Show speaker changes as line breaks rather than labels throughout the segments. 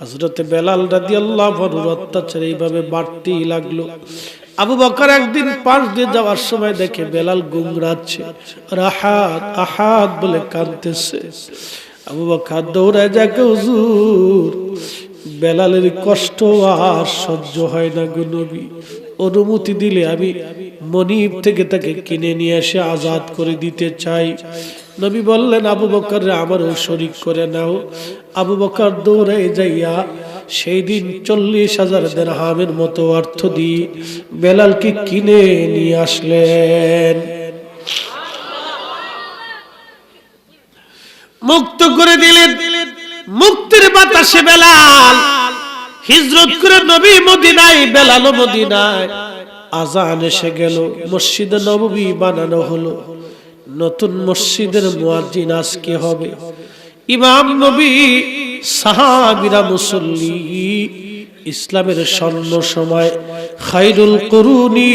হযরত বেলাল রাদিয়াল্লাহু আনহুর অত্যাচার এইভাবে বাড়তেই লাগলো। আবু বকর একদিন পাশ দিয়ে যাওয়ার সময় দেখে বেলাল গুমরাচ্ছে, রাহাত আহাদ বলে কাঁদতেছে। আবু বকর দৌড়ায় যায়, হুজুর বেলালের কষ্ট আর সহ্য হয় না গো নবী, অনুমতি দিলে আমি মনিব থেকে তাকে কিনে নিয়ে এসে আজাদ করে দিতে চাই। নবী বললেন, আবু বকর আমারও শরীক করে নাও। আবু বকর দৌড়ায় যাইয়া সেই দিন 40,000 দিরহামের মতো অর্থ দিয়ে বেলালকে কিনে নিয়ে আসলেন, মুক্ত করে দিলেন। মুক্তির বাতাসে বেলাল হিজরত করে নবী মদিনায়, বেলাল মদিনায়। আজান এসে গেল, মসজিদে নববী বানানো হলো। নতুন মসজিদের মুয়াজ্জিন আজকে হবে ইমাম নবী, সাহাবীরা মুসল্লি। ইসলামের স্বর্ণ সময়, খায়রুল কুরুনি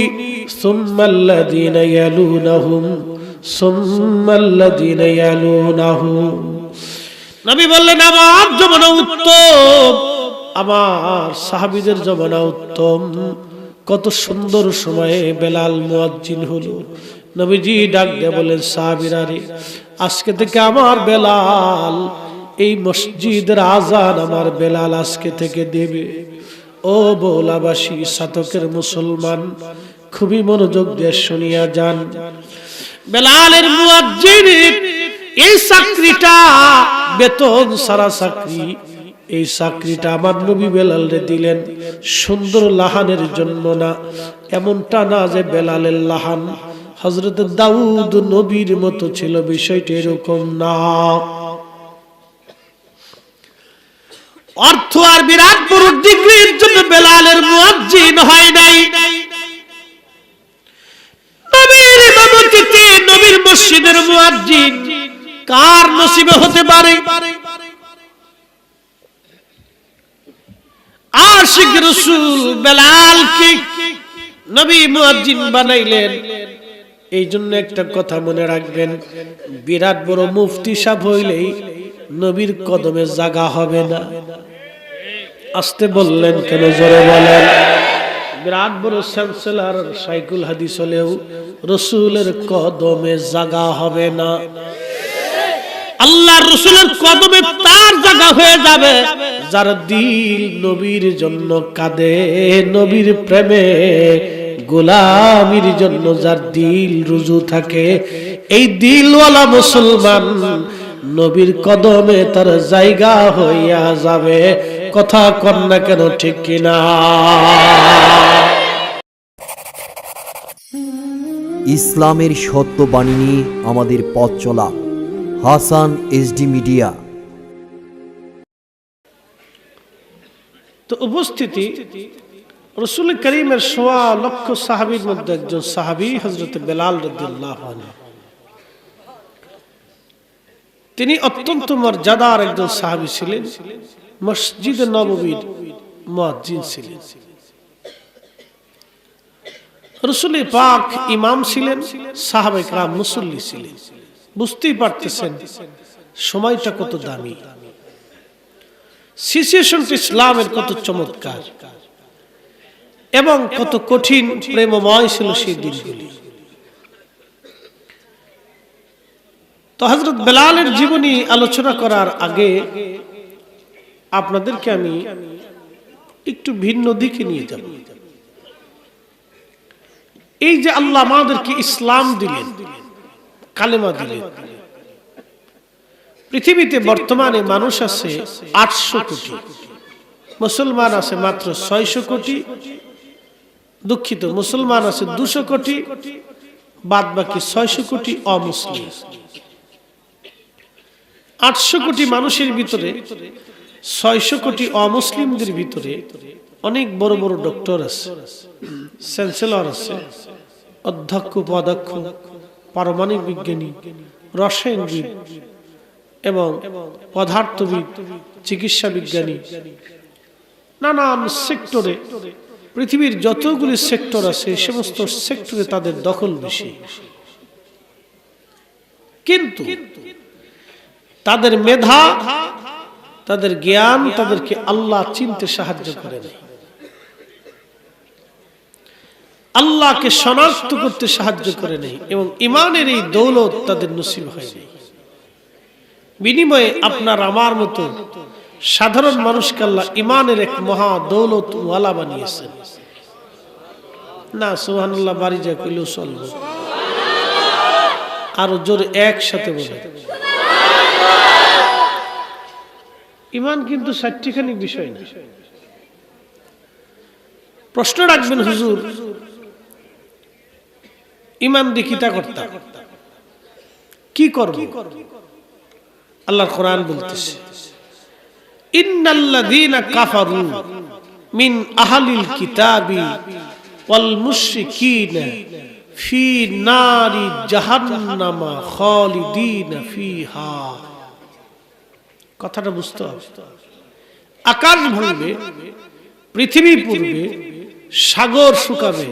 সুম্মাল্লাযীনা ইয়ালুনাহুম সুম্মাল্লাযীনা ইয়ালুনাহুম। নবী বললেন, আমার জমানা উত্তম, আমার সাহাবীদের জমানা উত্তম। কত সুন্দর সময়ে বেলাল মুয়াজ্জিন হলো। নবীজি ডাক দিয়ে বলেন, সাহাবীরা রে, আজকে থেকে আমার বেলাল এই মসজিদের আজান আমার বেলাল আজকে থেকে দেবে। ও বৌলাবাসী, সাতকের মুসলমান, খুবই মনোযোগ দিয়ে শুনিয়া যান। বেলালের মুয়াজ্জিনের এই চাকরিটা বেতন সারা চাকরি। এই চাকরিটা আমার নবী বেলালরে দিলেন সুন্দর লাহানের জন্য না, এমনটা না যে বেলালের লাহান হযরত দাউদ নবীর মতো ছিল, বিষয়টা এরকম না। অর্থ আর বিরাট বড় ডিগ্রির জন্য বেলালের মুয়াজ্জিন হয় নাই। নবীর ইমামতিতে নবীর মসজিদের মুয়াজ্জিন কার নসিবে হতে পারে? আশিক রাসূল বেলালকে নবী মুয়াজ্জিন বানাইলেন। এই জন্য একটা কথা মনে রাখবেন, বিরাট বড় মুফতি সাহেব হইলেই নবীর কদমে জায়গা হবে না। আসতে বললেন কেন, জোরে বলেন। বিরাট বড় চ্যান্সেলর শাইখুল হাদিস হলেও রাসূলের কদমে জায়গা হবে না। আল্লাহর রাসূলের কদমে তার জায়গা হয়ে যাবে যার দিল নবীর জন্য কাঁদে, নবীর প্রেমে গোলামির জন্য যার দিল রুজু থাকে। এই দিলওয়ালা মুসলমান নবীর কদমে তার জায়গা হইয়া যাবে। কথা কন না কেন, ঠিক কিনা?
ইসলামের সত্য বাণী নিয়ে আমাদের পথ চলা। Hasan SD media.
তো উপস্থিতি, রাসূল করিমের ১.৫ লক্ষ সাহাবীর মধ্যে একজন সাহাবী হযরত বেলাল রাদিয়াল্লাহু আনহু। তিনি অত্যন্ত মর্যাদার একজন সাহাবী ছিলেন, মসজিদে নববীর মুয়াজ্জিন ছিলেন। রাসূল পাক ইমাম ছিলেন, সাহাবায়ে কেরাম মুসল্লি ছিলেন। বুঝতেই পারতেছেন সময়টা কত দামি, সিচুয়েশনটা ইসলামের কত চমৎকার এবং কত কঠিন প্রেমময় ছিল সেই দিনগুলি। তো হযরত বেলালের জীবনী আলোচনা করার আগে আপনাদেরকে আমি একটু ভিন্ন দিকে নিয়ে যাব। এই যে আল্লাহ আমাদেরকে ইসলাম দিলেন, কালেমা দিলেন, পৃথিবীতে বর্তমানে মানুষ আছে 800 কোটি, মুসলমান আছে মাত্র 600 কোটি। দুঃখিত, মুসলমান আছে 200 কোটি, বাদ বাকি 600 কোটি অমুসলিম। 800 কোটি মানুষের ভিতরে 600 কোটি অমুসলিমদের ভিতরে অনেক বড় বড় ডক্টর আছে, চ্যান্সেলর আছে, অধ্যক্ষ, উপাধ্যক্ষ, পারমাণবিক বিজ্ঞানী, রসায়নবিদ এবং পদার্থবিদ, চিকিৎসা বিজ্ঞানী, নানান সেক্টরে, পৃথিবীর যতগুলি সেক্টর আছে সমস্ত সেক্টরে তাদের দখল বেশি। কিন্তু তাদের মেধা, তাদের জ্ঞান তাদেরকে আল্লাহ চিনতে সাহায্য করে নাই, আল্লাহকে শনাক্ত করতে সাহায্য করে নাই, এবং ইমানের এই দৌলত তাদের নসিব হয়নি। বিনিময়ে আপনার আমার মতো সাধারণ মানুষকে আল্লাহ ইমানের এক মহা দৌলত ওয়ালা বানিয়েছেন। না সুবহানাল্লাহ বাড়ি যা কইলেও চলবে, আরো জোরে একসাথে বলে। ইমান কিন্তু চারটিখানি বিষয় না। প্রশ্ন রাখবেন, হুজুর ইমান দিয়ে কিতা করতাম, কি করব? আল্লাহর কোরআন বলতেছে, ইন্নাল্লাযীনা কাফারু মিন আহলিল কিতাবি ওয়াল মুশরিকিনা ফি নারি জাহান্নামা খালিদিনা ফিহা। কথাটা বুঝতে হবে। আকাশ ভাঙবে, পৃথিবী পুড়বে, সাগর শুকাবে,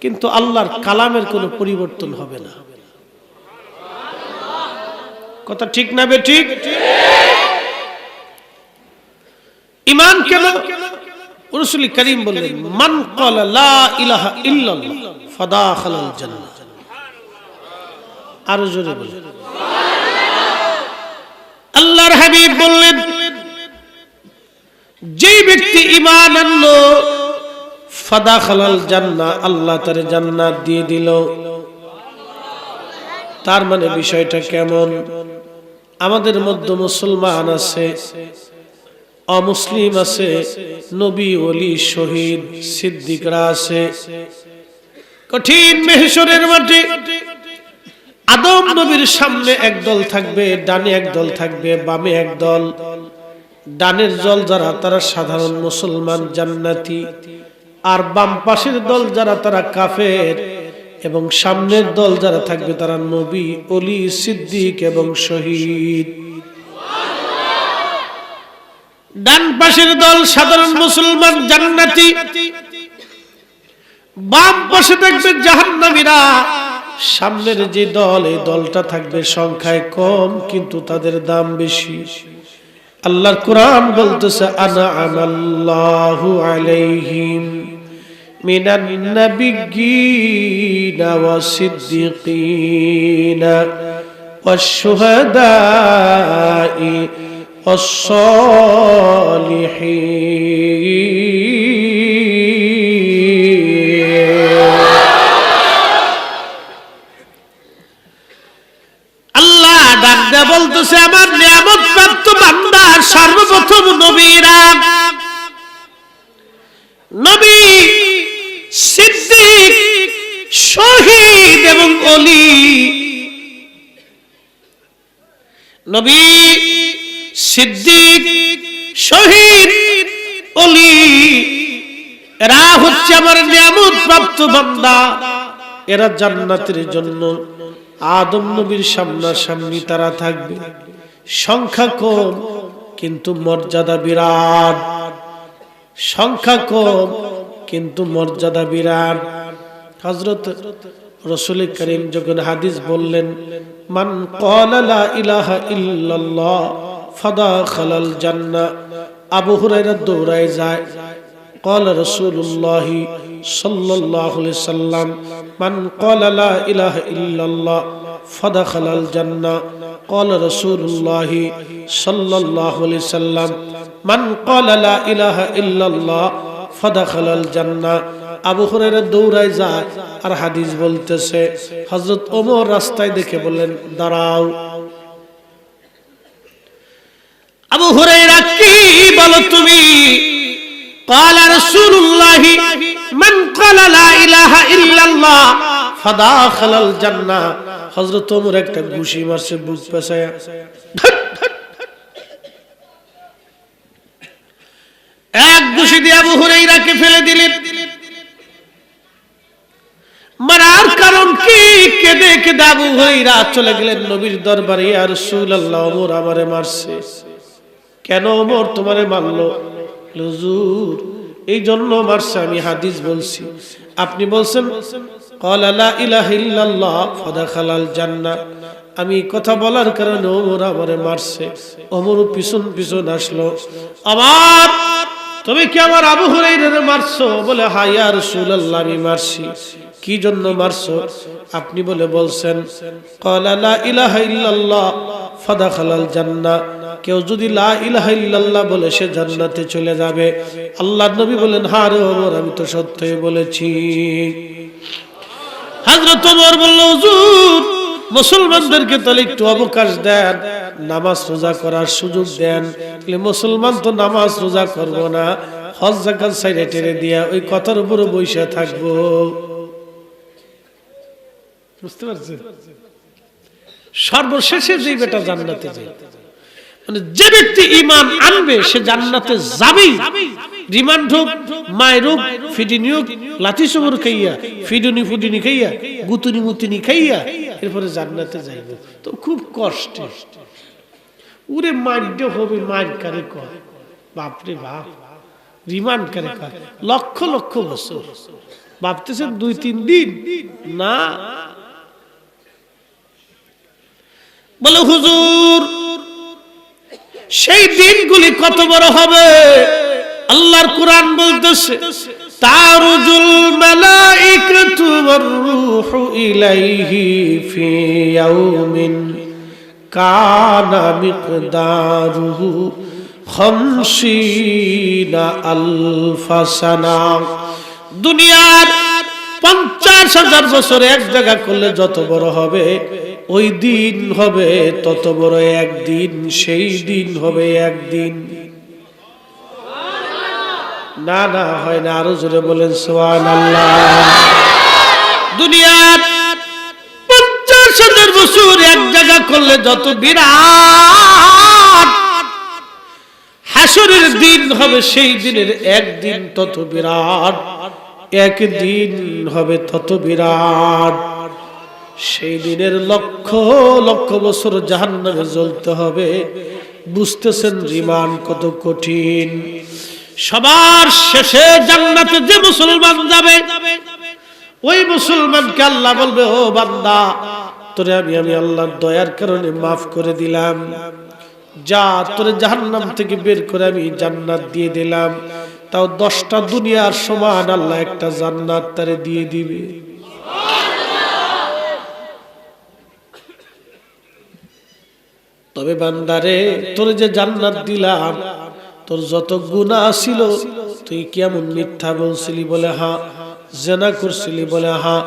কিন্তু আল্লাহর কালামের কোনো পরিবর্তন হবে না। কথা ঠিক না বেঠিক? ঈমান কেন? রাসূল করিম বললেন, মান ক্বালা লা ইলাহা ইল্লাল্লাহ ফাদাখালাল জান্নাহ। আরো জোরে বলেন। আল্লাহর হাবিব বললেন, যে ব্যক্তি ঈমান আনলো ফাদাখালাল জান্নাহ, আল্লাহ তার জান্নাত দিয়ে দিল। তার মানে বিষয়টা কেমন? আমাদের মধ্যে মুসলমান আছে, অমুসলিম আছে, নবী ওলি শহীদ সিদ্দিকরা আছে। কঠিন মেহশরের মাঠে আদম নবীর সামনে একদল থাকবে, ডানে একদল থাকবে, বামে একদল। ডানের দল যারা তারা সাধারণ মুসলমান জান্নাতি, আর বাম পাশের দল যারা তারা কাফের, এবং সামনের দল যারা থাকবে তারা নবী ওলি সিদ্দিক এবং শহীদ। ডান পাশের দল সাধারণ মুসলমান জান্নাতি, বাম পাশে থাকবে জাহান্নামীরা। সামনের যে দল, এই দলটা থাকবে সংখ্যায় কম কিন্তু তাদের দাম বেশি। আল্লাহর কোরআন বলতেছে, আনআমাল্লাহু আলাইহিম মিনান নাবিয়্যিনা ওয়াস-সিদ্দীকিনা ওয়াশ-শুহাদা'i ওয়াস-সালিহিন। আল্লাহ ডাক দেয়া বলতেছে, আমার নিয়ামত প্রাপ্ত বান্দা সর্বপ্রথম নবীরা, নবী, সিদ্দিক, শহীদ এবং ওলি। নবী, সিদ্দিক, শহীদ, ওলি, এরা হচ্ছে আমার নিয়ামত প্রাপ্ত বান্দা। এরা জান্নাতের জন্য আদম নবীর সামনাসামনি তারা থাকবে। সংখ্যা কম কিন্তু মর্যাদা বিরাট, সংখ্যা কম কিন্তু মর্যাদা বিরাট। হযরত রাসূল করিম যখন হাদিস বললেন, মান ক্বালা লা ইলাহা ইল্লাল্লাহ ফাদাখালাল জান্নাহ, আবু হুরায়রা দৌড়ায় যায়, قال رسول الله صلى الله عليه وسلم من قال لا إله إلا الله فدخل الجنة قال رسول الله صلى الله عليه وسلم من قال لا إله إلا الله فدخل الجنة। আবু হুরায়রা দৌড়ায় যায় আর হাদিস বলতেছে, হযরত ওমর রাস্তায় দেখে বললেন, দাঁড়াও। আবু হুরায়রা, কি বলো তুমি? قال رسول الله من قال لا اله الا الله فدخل الجنه। হযরত ওমর একটা ঘুষি মারছে বুক পেছায়া, এক ঘুষি দিয়ে আবু হুরায়রাকে ফেলে দিলেন। মারার কারণ কি? কেঁদে কেঁদে আবু হুরায়রা চলে গেলেন নবীর দরবারে, ইয়া রাসূলুল্লাহ, ওমর আমারে মারছে। কেন ওমর তোমারে মারলো? হুজুর, এই জন্য মারছে, আমি হাদিস বলছি, আপনি বলছেন ক্বালা লা ইলাহা ইল্লাল্লাহ ফাদাখালাল জান্নাহ, আমি কথা বলার কারণে ওমর আমারে মারছে। ওমরও পিছন পিছন আসলো, আবার তুমি কি আমার আবু হুরায়রারে মারছো? বলে হ্যাঁ ইয়া রাসূলুল্লাহ আমি মারছি। কি জন্য মারছো? আপনি বলে বলছেন ক্বালা লা ইলাহা ইল্লাল্লাহ ফাদাখালাল জান্নাহ, কেউ যদি লা ইলাহা ইল্লাল্লাহ বলে সে জান্নাতে চলে যাবে। আল্লাহর নবী বলেন হ্যাঁ রে ওমর আমি তো সত্যই বলেছি। হযরত ওমর বলল হুজুর মুসলমানদেরকে তাহলে একটু অবকাশ দেন, নামাজ রোজা করার সুযোগ দেন। তাহলে মুসলমান তো নামাজ রোজা করবো না, হজ যাকাত সাইডে টেনে দিয়া ওই কথার উপরে বসে থাকবো। বুঝতে পারছেন? সর্বশেষে যে বেটা জান্নাতে যায়, মানে যে ব্যক্তি ঈমান আনবে সে জান্নাতে যাবেই। রিমান্ড হোক, মায়ের হোক, ফিডিনি হোক, লাঠি সবর খাইয়া, ফিডুনি ফুডিনি খাইয়া, গুতুনি মুতুনি খাইয়া এরপরে জান্নাতে যাইব। তো খুব কষ্ট। উরে মারতে হবে, মার কারে কর, বাপরে বাপ, রিমান্ড কারে কর, লক্ষ লক্ষ বছর। ভাবতেছেন 2-3 দিন না। বলে হুজুর সেই দিনগুলি কত বড় হবে। আল্লাহর কোরআন বলতেছে তারুজুল মালাইকাতু ওয়ার রূহু ইলাইহি ফি ইয়াউমিন কানা মিকদারুহু 50 আলফা সানা। দুনিয়ার 50,000 বছর এক জায়গা করলে যত বড় হবে, ওই দিন হবে তত বড় একদিন। সেই দিন হবে একদিন। না না হয় না, আরো জোরে বলেন সুবহানাল্লাহ। দুনিয়ার 50,000 বছর এক জায়গা করলে যত বিরাট, হাসরের দিন হবে সেই দিনের একদিন তত বিরাট, একদিন হবে তত বিরাট। সেই দিনের লক্ষ লক্ষ বছর জাহান্নামে জ্বলতে হবে। বুঝতেছেন রিমান্ড কত কঠিন। সবার শেষে জান্নাতে যে মুসলমান যাবে, ওই মুসলমানকে আল্লাহ বলবে ও বান্দা তোরে আমি আল্লাহর দয়ার কারণে মাফ করে দিলাম, যা তোরে জাহান্নাম থেকে বের করে আমি জান্নাত দিয়ে দিলাম। তাও 10টা দুনিয়ার সমান আল্লাহ একটা জান্নাত তারে দিয়ে দিবে। তবে বান্দারে তোরে যে জান্নাত দিলাম, তোর যত গুনাহ ছিল, তুই কেমন মিথ্যা বলছিলি বলে হ্যাঁ, জেনা করছিলি বলে হ্যাঁ,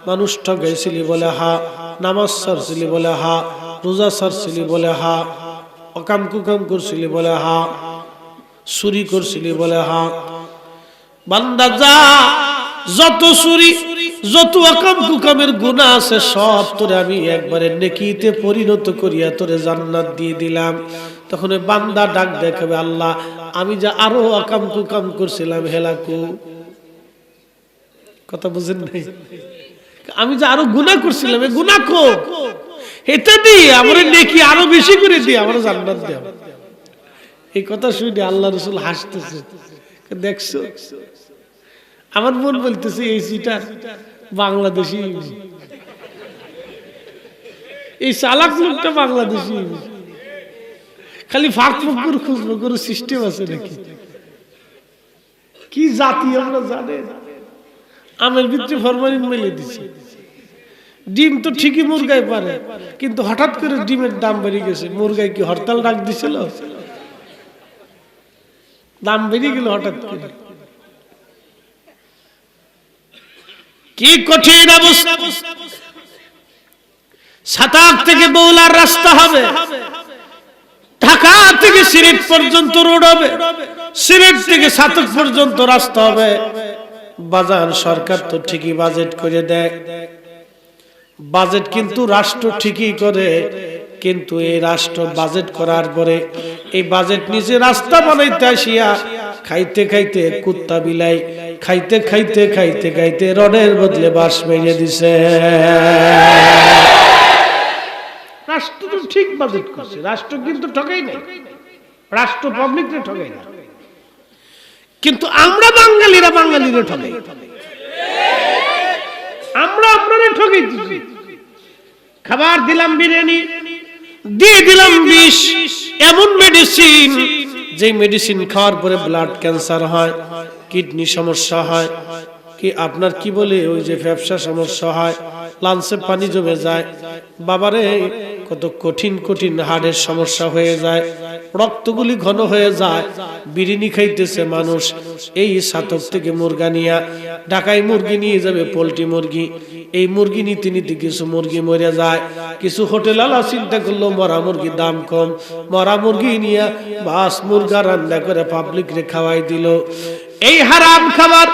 মানুষ ঠকাইছিলি বলে হ্যাঁ, নামাজ ছাড়ছিলি বলে হ্যাঁ, রোজা ছাড়ছিলি বলে হ্যাঁ, অকাম কুকাম করছিলি বলে হ্যাঁ, চুরি করছিলি বলে হ্যাঁ। বান্দা যা, যত চুরি যত অকাম কুকামের গুনাহ আছে সব তোরে আমি একবারে নেকিতে পরিণত করিয়া তোরে জান্নাত দিয়ে দিলাম। তখন বান্দা ডাক দেখাবে আল্লাহ আমি যা আরো অকাম কুকাম করছিলাম হেলাকু, কথা বুঝেন নাই, আমি যা আরো গুনাহ করছিলাম এ গুনাহ কো, এটা দিয়ে আমার নেকি আরো বেশি করে দিয়ে আমার জান্নাত দাও। এই কথা শুনে আল্লাহ রাসূল হাসতেছে। দেখছো, আমার মন বলতেছে এই সিটার বাংলাদেশি, এই চালাক লোকটা বাংলাদেশি, খালি ফাঁক ফুকুর খুঁজবো কোনো সিস্টেম আছে নাকি? কি জাতি আমরা জানেন? আমের ভিতরে ফরমালিন মেলে দিছে। ডিম তো ঠিকই মুরগায় পারে, কিন্তু হঠাৎ করে ডিমের দাম বেড়ে গেছে। মুরগায় কি হরতাল ডাক দিছিল? দাম বেড়ে গেল হঠাৎ করে। কি কঠিন অবস্থা। সাতাক থেকে বৌলার রাস্তা হবে, ঢাকা থেকে সিলেট পর্যন্ত রোড হবে, সিলেট থেকে সাতক পর্যন্ত রাস্তা হবে। বাজার সরকার তো ঠিকই বাজেট করে দেয়, বাজেট কিন্তু রাষ্ট্র ঠিকই করে, কিন্তু এই রাষ্ট্র বাজেট করার পরে এই বাজেট নিচে রাস্তা বানাইতে আসিয়া খাইতে খাইতে কুত্তা বিলাই খাইতে খাইতে খাইতে খাইতে রডের বদলে বাঁশ মেরে দিছে। রাষ্ট্র তো ঠিক বাজেট করছে, রাষ্ট্র কিন্তু ঠকাই নাই, রাষ্ট্র পাবলিকরে ঠকাই না, কিন্তু আমরা বাঙালিরা ঠকাই, আমরা আপনারা ঠকাই দিচ্ছি। খাবার দিলাম বিরিয়ানি, দিয়ে দিলাম বিষ, এমন মেডিসিন যে মেডিসিন খাওয়ার পরে ব্লাড ক্যান্সার হয়, কিডনি সমস্যা হয়, কি আপনার কি বলে ওই যে ফ্যাপসা সমস্যা হয়, লাঞ্চে পানি জমে যায়, বাবারে কত কঠিন কঠিন হাড়ের সমস্যা হয়ে যায়, রক্তগুলি ঘন হয়ে যায়। বিরিয়ানি খাইতেছে মানুষ, এই সাতক থেকে মুরগা নিয়ে ঢাকায় মুরগি নিয়ে যাবে, পোল্ট্রি মুরগি, এই মুরগি নিতে নিতে কিছু মুরগি মরে যায়। কিছু হোটেল আলা চিন্তা করলো মরা মুরগির দাম কম, মরা মুরগি নিয়ে বাস মুরগা রান্না করে পাবলিক রে খাওয়াই দিল। এই হারাম খাবার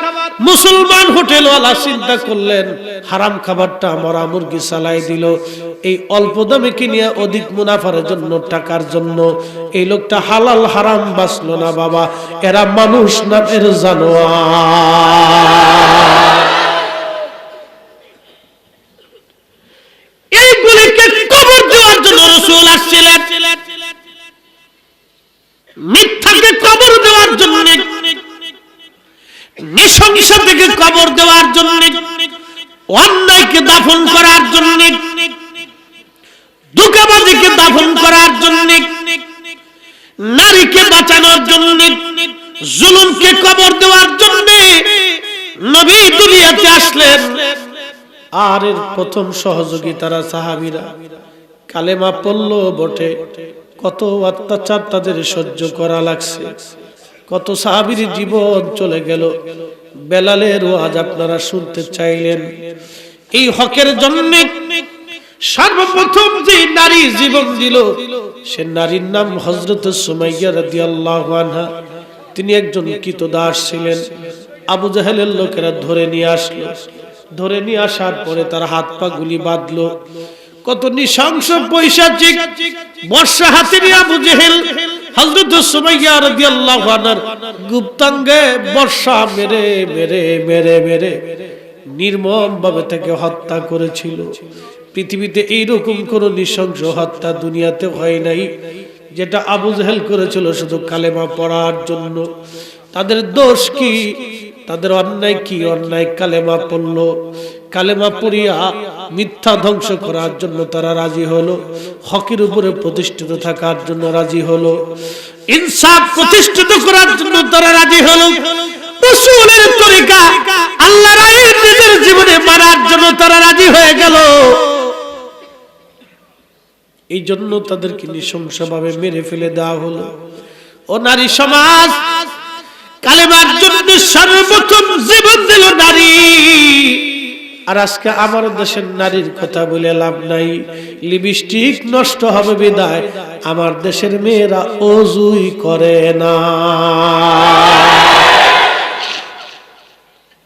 মুসলমান হোটেলওয়ালা চিন্তা করলেন, হারাম খাবারটা মরা মুরগি চালাই দিল। এই অল্প দামে কিনিয়া অধিক মুনাফার জন্য, টাকার জন্য এই লোকটা হালাল হারাম বাঁচলো না বাবা। এরা মানুষ না, এর জানোয়ার। এইগুলিকে কবর দেওয়ার জন্য রাসূল আসছিলেন, মিথ্যাকে কবর দেওয়ার জন্য, নৃশংসতাকে কবর দেওয়ার জন্য, অন্যায়কে দাফন করার জন্য, ধোঁকাবাজিকে দাফন করার জন্য, নারীকে বাঁচানোর জন্য, জুলুমকে কবর দেওয়ার জন্য নবী দুনিয়াতে আসলেন। আর এর প্রথম সহযোগী তারা সাহাবীরা। কালেমা পড়ল বটে, কত অত্যাচার তাদের সহ্য করা লাগছে, কত সাহাবীর জীবন চলে গেল। বেলালের ওয়াজ আপনারা শুনতে চাইলেন। এই হকের জন্য সর্বপ্রথম যে নারী জীবন দিল, সে নারীর নাম হযরত সুমাইয়া রাদিয়াল্লাহু আনহা। তিনি একজন কৃতদাস ছিলেন। আবু জাহেলের লোকেরা ধরে নিয়ে আসলো, ধরে নিয়ে আসার পরে তার হাত পা গুলি বাঁধলো। কত নৃশংস পৈশাচিক বর্ষা হাতে নিয়ে আবু জেহেল হযরত সুমাইয়া রাদিয়াল্লাহু আনহার গুপ্তাঙ্গে বর্ষা মেরে মেরে মেরে মেরে নির্মম ভাবে তাকে হত্যা করেছিল। পৃথিবীতে এইরকম কোন নৃশংস হত্যা দুনিয়াতে হয় নাই যেটা আবু জেহেল করেছিল শুধু কালেমা পড়ার জন্য। তাদের দোষ কি, তাদের অন্যায় কি? অন্যায় কালেমা পড়লো, কালেমা পড়িয়া মিথ্যা ধ্বংস করার জন্য তারা রাজি হলো, হকের উপরে প্রতিষ্ঠিত থাকার জন্য রাজি হলো, ইনসাফ প্রতিষ্ঠিত করার জন্য তারা রাজি হলো, রাসূলের তরিকা আল্লাহর আইন নিজের জীবনে মানার জন্য তারা রাজি হয়ে গেল। এই জন্য তাদেরকে নৃশংসভাবে মেরে ফেলে দেওয়া হলো। ও নারী সমাজ, কালেমার জন্য সর্বপ্রথম জীবন দিল নারী। আর আজকে আমার দেশের নারীর কথা বলে লাভ নাই, লিপস্টিক নষ্ট হবে বিদায় আমার দেশের মেয়েরা ওযুই করে না।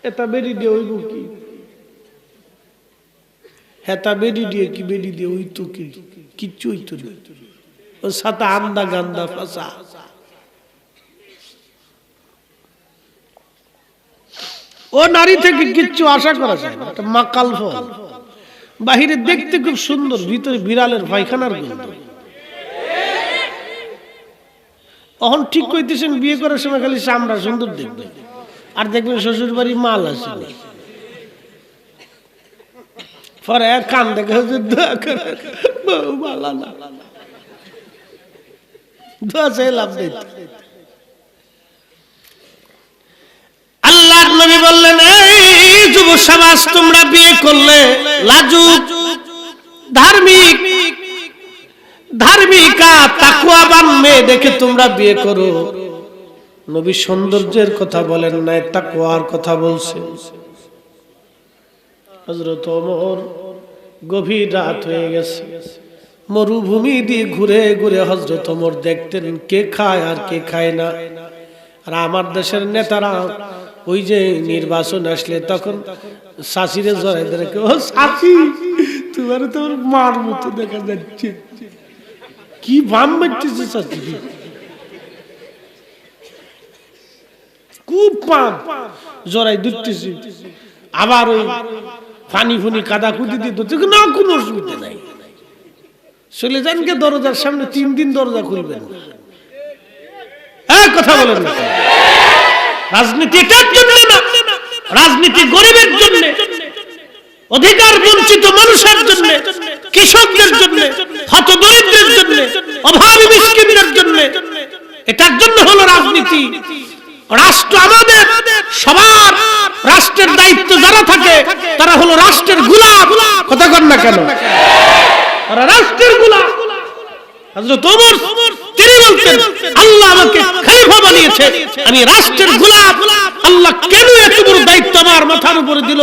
এটা বেরি দিয়ে ওই কি, হেতা বেরি দিয়ে কি, বেরি দিয়ে ওই তো কি, কিচ্ছু হইতো না। ও সাতা আন্দা গান্দা ফাঁসা। ও নারী থেকে কিচ্ছু আশা করা যায় না, মাকাল ফল। বাহিরে দেখতে খুব সুন্দর, ভিতরে বিড়ালের পায়খানার গন্ধ। তখন ঠিক কইতেছেন বিয়ে করার সময় খালি চামড়া সুন্দর দেখবেন, আর দেখবেন শ্বশুর বাড়ি মাল আছে পরে কান দেখে দোয়া চাই লাভ নেই। আল্লাহর নবী বললেন, এই যুব সমাজ তোমরা বিয়ে করলে লাজুক, ধার্মিক, ধার্মিকা তাকওয়াবান মেয়ে দেখে তোমরা বিয়ে করো। নবী সৌন্দর্যের কথা বলেন নাই, তাকওয়ার কথা বলছেন। হযরত ওমর গভীর রাত হয়ে গেছে, মরুভূমি দিয়ে ঘুরে ঘুরে হযরত ওমর দেখতেন কে খায় আর কে খায় না। আর আমার দেশের নেতারা ওই যে নির্বাচন আসলে তখন শাশিরে জড়াই ধরে, ও শাশি তোমার তোর মার মতো দেখা যাচ্ছে, কি বাম বাড়তেছে শাশি, খুব পাম জড়াই ধরতেছি। আবার ওই পানি ফুনি কাদা কুদি দিত না, কোনো অসুবিধা নাই, চলে যান কে দরজার সামনে 3 দিন দরজা খুলবেন। হ্যাঁ কথা বলেন না। রাজনীতি এটার জন্য না, রাজনীতি গরিবের জন্য, অধিকার বঞ্চিত মানুষের জন্য, কৃষকদের জন্য, হতদরিদ্রের জন্য, অভাবী মিসকিনদের জন্য। এটার জন্য হলো রাজনীতি। রাষ্ট্র আমাদের সবার, রাষ্ট্রের দায়িত্ব যারা থাকে তারা হলো রাষ্ট্রের গোলাম। কথা কন না কেন? তারা রাষ্ট্রের গোলাম। হযরত ওমর তিনি বলতেন, আল্লাহ আমাকে খলিফা বানিয়েছে, আমি রাষ্ট্রের গোলাম। আল্লাহ কেন এত বড় দায়িত্ব আমার মাথার উপরে দিল?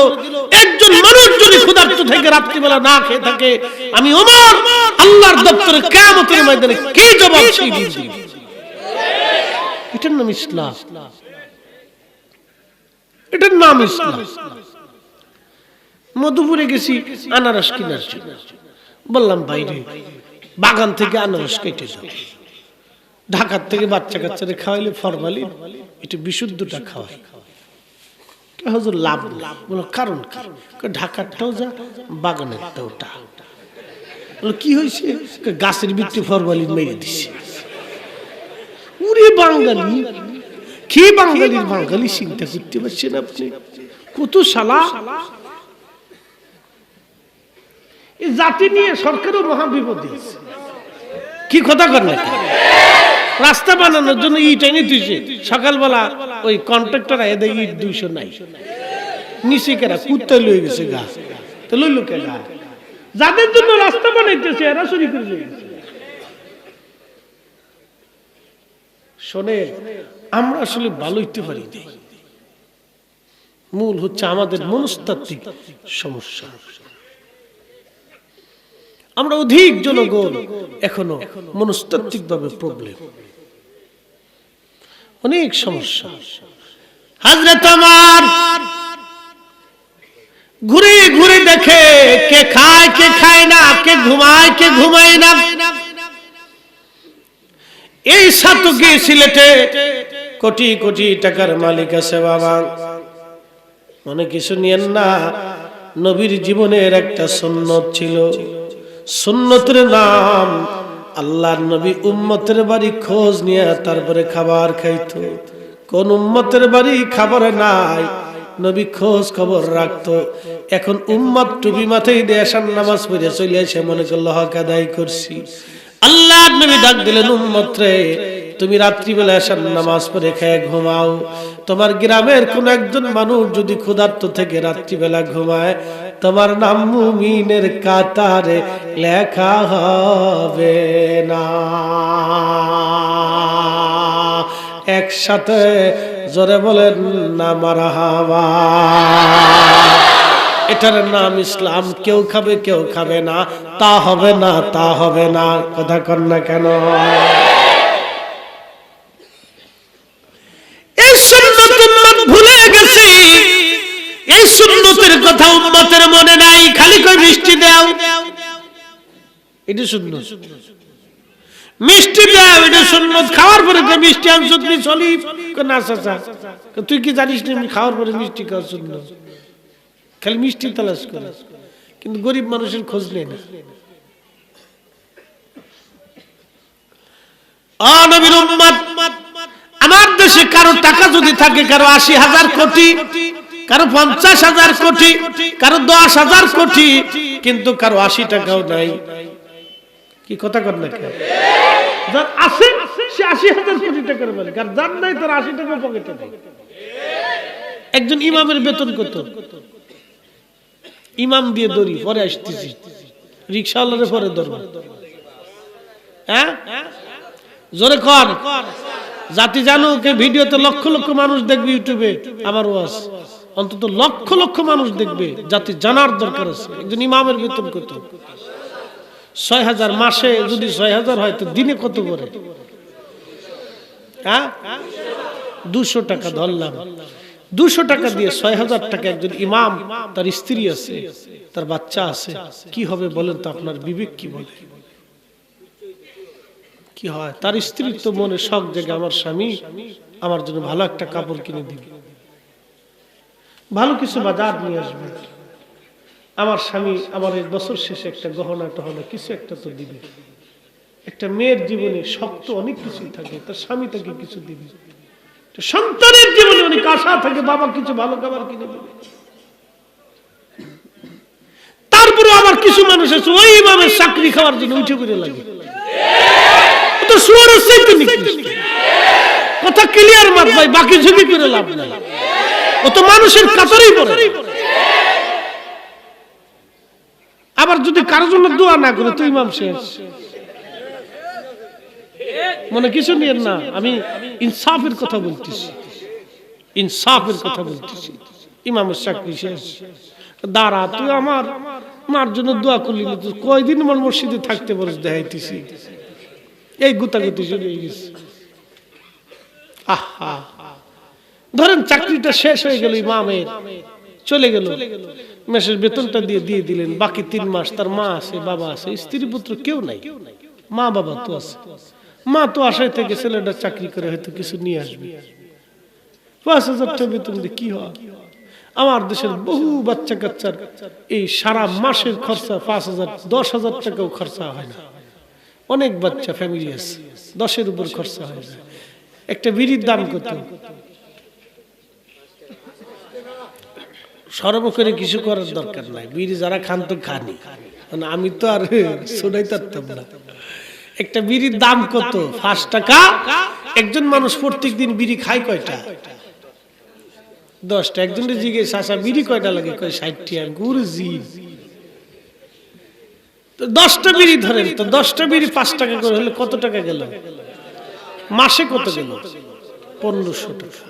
একজন মানুষ যদি ক্ষুধার্ত থেকে রাত্রিবেলা না খেয়ে থাকে, আমি ওমর আল্লাহর দপ্তরে কিয়ামতের ময়দানে কি জবাব দিব? এটার নাম ইসলাম, এটার নাম ইসলাম। মধুপুরে গেছি আনারস কেনার জন্য, বললাম বাইরে বাগান থেকে আনারস কেটে যাও, ঢাকার থেকে বাচ্চা কাচ্চারে খাওয়াইলে ফরমালিন, একটু বিশুদ্ধটা খাওয়াই, হুজুর লাভ বলো কারণ কি? ঢাকারটাও যা বাগানেরটাও টা। বলো কি হয়েছে? গাছের ভিতরে ফরমালিন মেরে দিছে। উরে বাঙালি, কি বাঙালির বাঙালি চিন্তা করতে পারছেন আপনি? কত শালা! এই জাতি নিয়ে সরকারও মহাবিপদে আছে। কি কথা কর না? রাস্তা বানানোর জন্য ইট এনে দিয়েছে, সকালবেলা ওই কন্ট্রাক্টর এদের ইট 200 নাই, নিচে কেরা কুত্তা লয়ে গেছে গা, তো লইল কে গা? যাদের জন্য রাস্তা বানাইতেছে এরা চুরি করে লয়ে গেছে। শোনে, আমরা আসলে ভালো হইতে পারি না, মূল হচ্ছে আমাদের মনস্তাত্ত্বিক সমস্যা। আমরা অধিক জনগণ এখনো মনস্তাত্ত্বিক ভাবে প্রবলেম, অনেক সমস্যা। হযরত ওমর ঘুরে ঘুরে দেখে কে খায় কে খায় না, কে ঘুমায় কে ঘুমায় না। এই সাতকে সিলেটে কোটি কোটি টাকার মালিক আছে বাবা, মনে কিছু নিয়েন না। নবীর জীবনের একটা সুন্নত ছিল, সুন্নতের নাম আল্লাহর নবী উম্মতের বাড়ি খোঁজ নিয়ে তারপরে খাবার খাইতো। কোন উম্মতের বাড়ি খাবার নাই, নবী খোঁজ খবর রাখতো। এখন উম্মত টুপি মাথায় দিয়ে আসার নামাজ পড়ে চলে আসে, মনে করলো হক আদায় করছি। আল্লাহর নবী ডাক দিলেন, উম্মত রে, তুমি রাত্রিবেলা আসার নামাজ পড়ে খেয়ে ঘুমাও। তোমার গ্রামের কোন একজন মানুষ যদি ক্ষুধার্ত থেকে রাত্রিবেলা ঘুমায়, তোমার নাম মুমিনের কাতারে লেখা হবে না। একসাথে জোরে বলেন না মারহাবা। এটার নাম ইসলাম। কেউ খাবে কেউ খাবে না, তা হবে না, তা হবে না। কথা কর না কেন? এই সুন্নত উম্মত ভুলে গেছে, এই সুন্নতের কথা উম্মতের মনে নাই। খালি কই মিষ্টি দাও, এটা সুন্নত। মিষ্টি দাও, এটা সুন্নত। খাওয়ার পরে কই মিষ্টি আনছো তুমি চলি না চাচা, তুই কি জানিস না আমি খাওয়ার পরে মিষ্টি খাওয়া সুন্নত? খালি মিষ্টি তালাশ করে, কিন্তু গরিব মানুষের খোঁজ নেই না। নবীর উম্মত, আমার দেশে কারো টাকা যদি থাকে, কারো 80,000 কোটি, কারো 50,000 কোটি, কারো 10,000 কোটি, কিন্তু কারো 80 টাকাও নাই। কি কথা কর না? যার আছে সে 80,000 কোটি টাকার মালিক, আর যার নাই তার 80 টাকা পকেটে নেই। একজন ইমামের বেতন কত? ইমাম দিয়ে দড়ি পরে আসতেছি, রিক্সাওয়ালারে পরে ধরবো। হ্যাঁ, জোরে কর। জাতি জানুক, ভিডিওতে লক্ষ লক্ষ মানুষ দেখবে, ইউটিউবে আমার ওয়াজ অন্তত লক্ষ লক্ষ মানুষ দেখবে। জাতি জানার দরকার আছে একজন ইমামের বেতন কত। 6,000 মাসে যদি 6,000 হয় তো দিনে কত করে? হ্যাঁ, 200 টাকা ধরলাম। 200 টাকা দিয়ে 6,000 টাকা একজন ইমাম, তার স্ত্রী আছে, তার বাচ্চা আছে, কি হবে বলেন তো? আপনার বিবেক কি বলে? কি হয়? তার স্ত্রীর তো মনে শখ জাগে, আমার স্বামী আমার জন্য ভালো একটা কাপড় কিনে দিবে, ভালো কিছু বাজার নিয়ে আসবে, আমার স্বামী আমার এই বছর শেষে একটা গহনা টহনা কিছু একটা তো দিবে। একটা মেয়ের জীবনে শখ তো অনেক কিছু থাকে, তার স্বামী তাকে কিছু দিবে। সন্তানের জীবনে অনেক আশা থাকে, বাবা কিছু ভালো খাবার কিনে দেবে। তারপর তারপরে আবার কিছু মানুষ আছে ওই ইমামের চাকরি খাওয়ার জন্য উঠে পড়ে লাগে, তো শুয়োরের চাইতে নিকৃষ্ট। কথা ক্লিয়ার মাত ভাই, বাকি ঝুঁকি করে লাভ নাই, ও তো মানুষের কাতারেই পড়ে। আবার যদি কারোর জন্য দোয়া না করে তো ইমাম শেষ, মনে কিছু নিয়েন না, আমি ইনসাফের কথা বলতেছি, ইনসাফের কথা বলতেছি। ইমামের চাকরি শেষ, দাঁড়া তুই আমার মার জন্য দোয়া করলি না, তুই কয়দিন আমার মসজিদে থাকতে পারিস দেখাইতেছি, এই গুতাগুতি শুরু হয়ে গেছে। আহা, ধরেন চাকরিটা শেষ হয়ে গেল, ইমামের চলে গেল, মাসের বেতনটা দিয়ে দিলেন, বাকি 3 মাস তার মা আছে, বাবা আছে, স্ত্রী পুত্র কেউ নাই, মা বাবা তো আছে। মা তো আশায় থেকে ছেলেটা চাকরি করে হয়তো কিছু নিয়ে আসবে, 5,000 টাকা বেতন দিয়ে কি হয়? আমার দেশের বহু বাচ্চা কাচ্চার এই সারা মাসের খরচা 5,000 10,000 টাকাও খরচা হয় না। অনেক বাচ্চা ফ্যামিলি আছে 10-এর উপর খরচা হয়ে যায়। একটা বিড়ির দাম কত? সরব করে কিছু করার দরকার নাই, বিড়ি যারা খান তো খানি, মানে আমি তো আর শোনাই পারতাম না। একটা বিড়ির দাম কত? 5 টাকা। একজন মানুষ প্রত্যেক দিন বিড়ি খায় কয়টা? 10টা। একজনের জিজ্ঞেস আসা বিড়ি কয়টা লাগে? কয় 60 টাকা। গুরুজি, তো 10টা বিড়ি ধরেন, তো 10টা বিড়ি 5 টাকা করে হলে কত টাকা গেল? মাসে কত গেল? 1500 টাকা।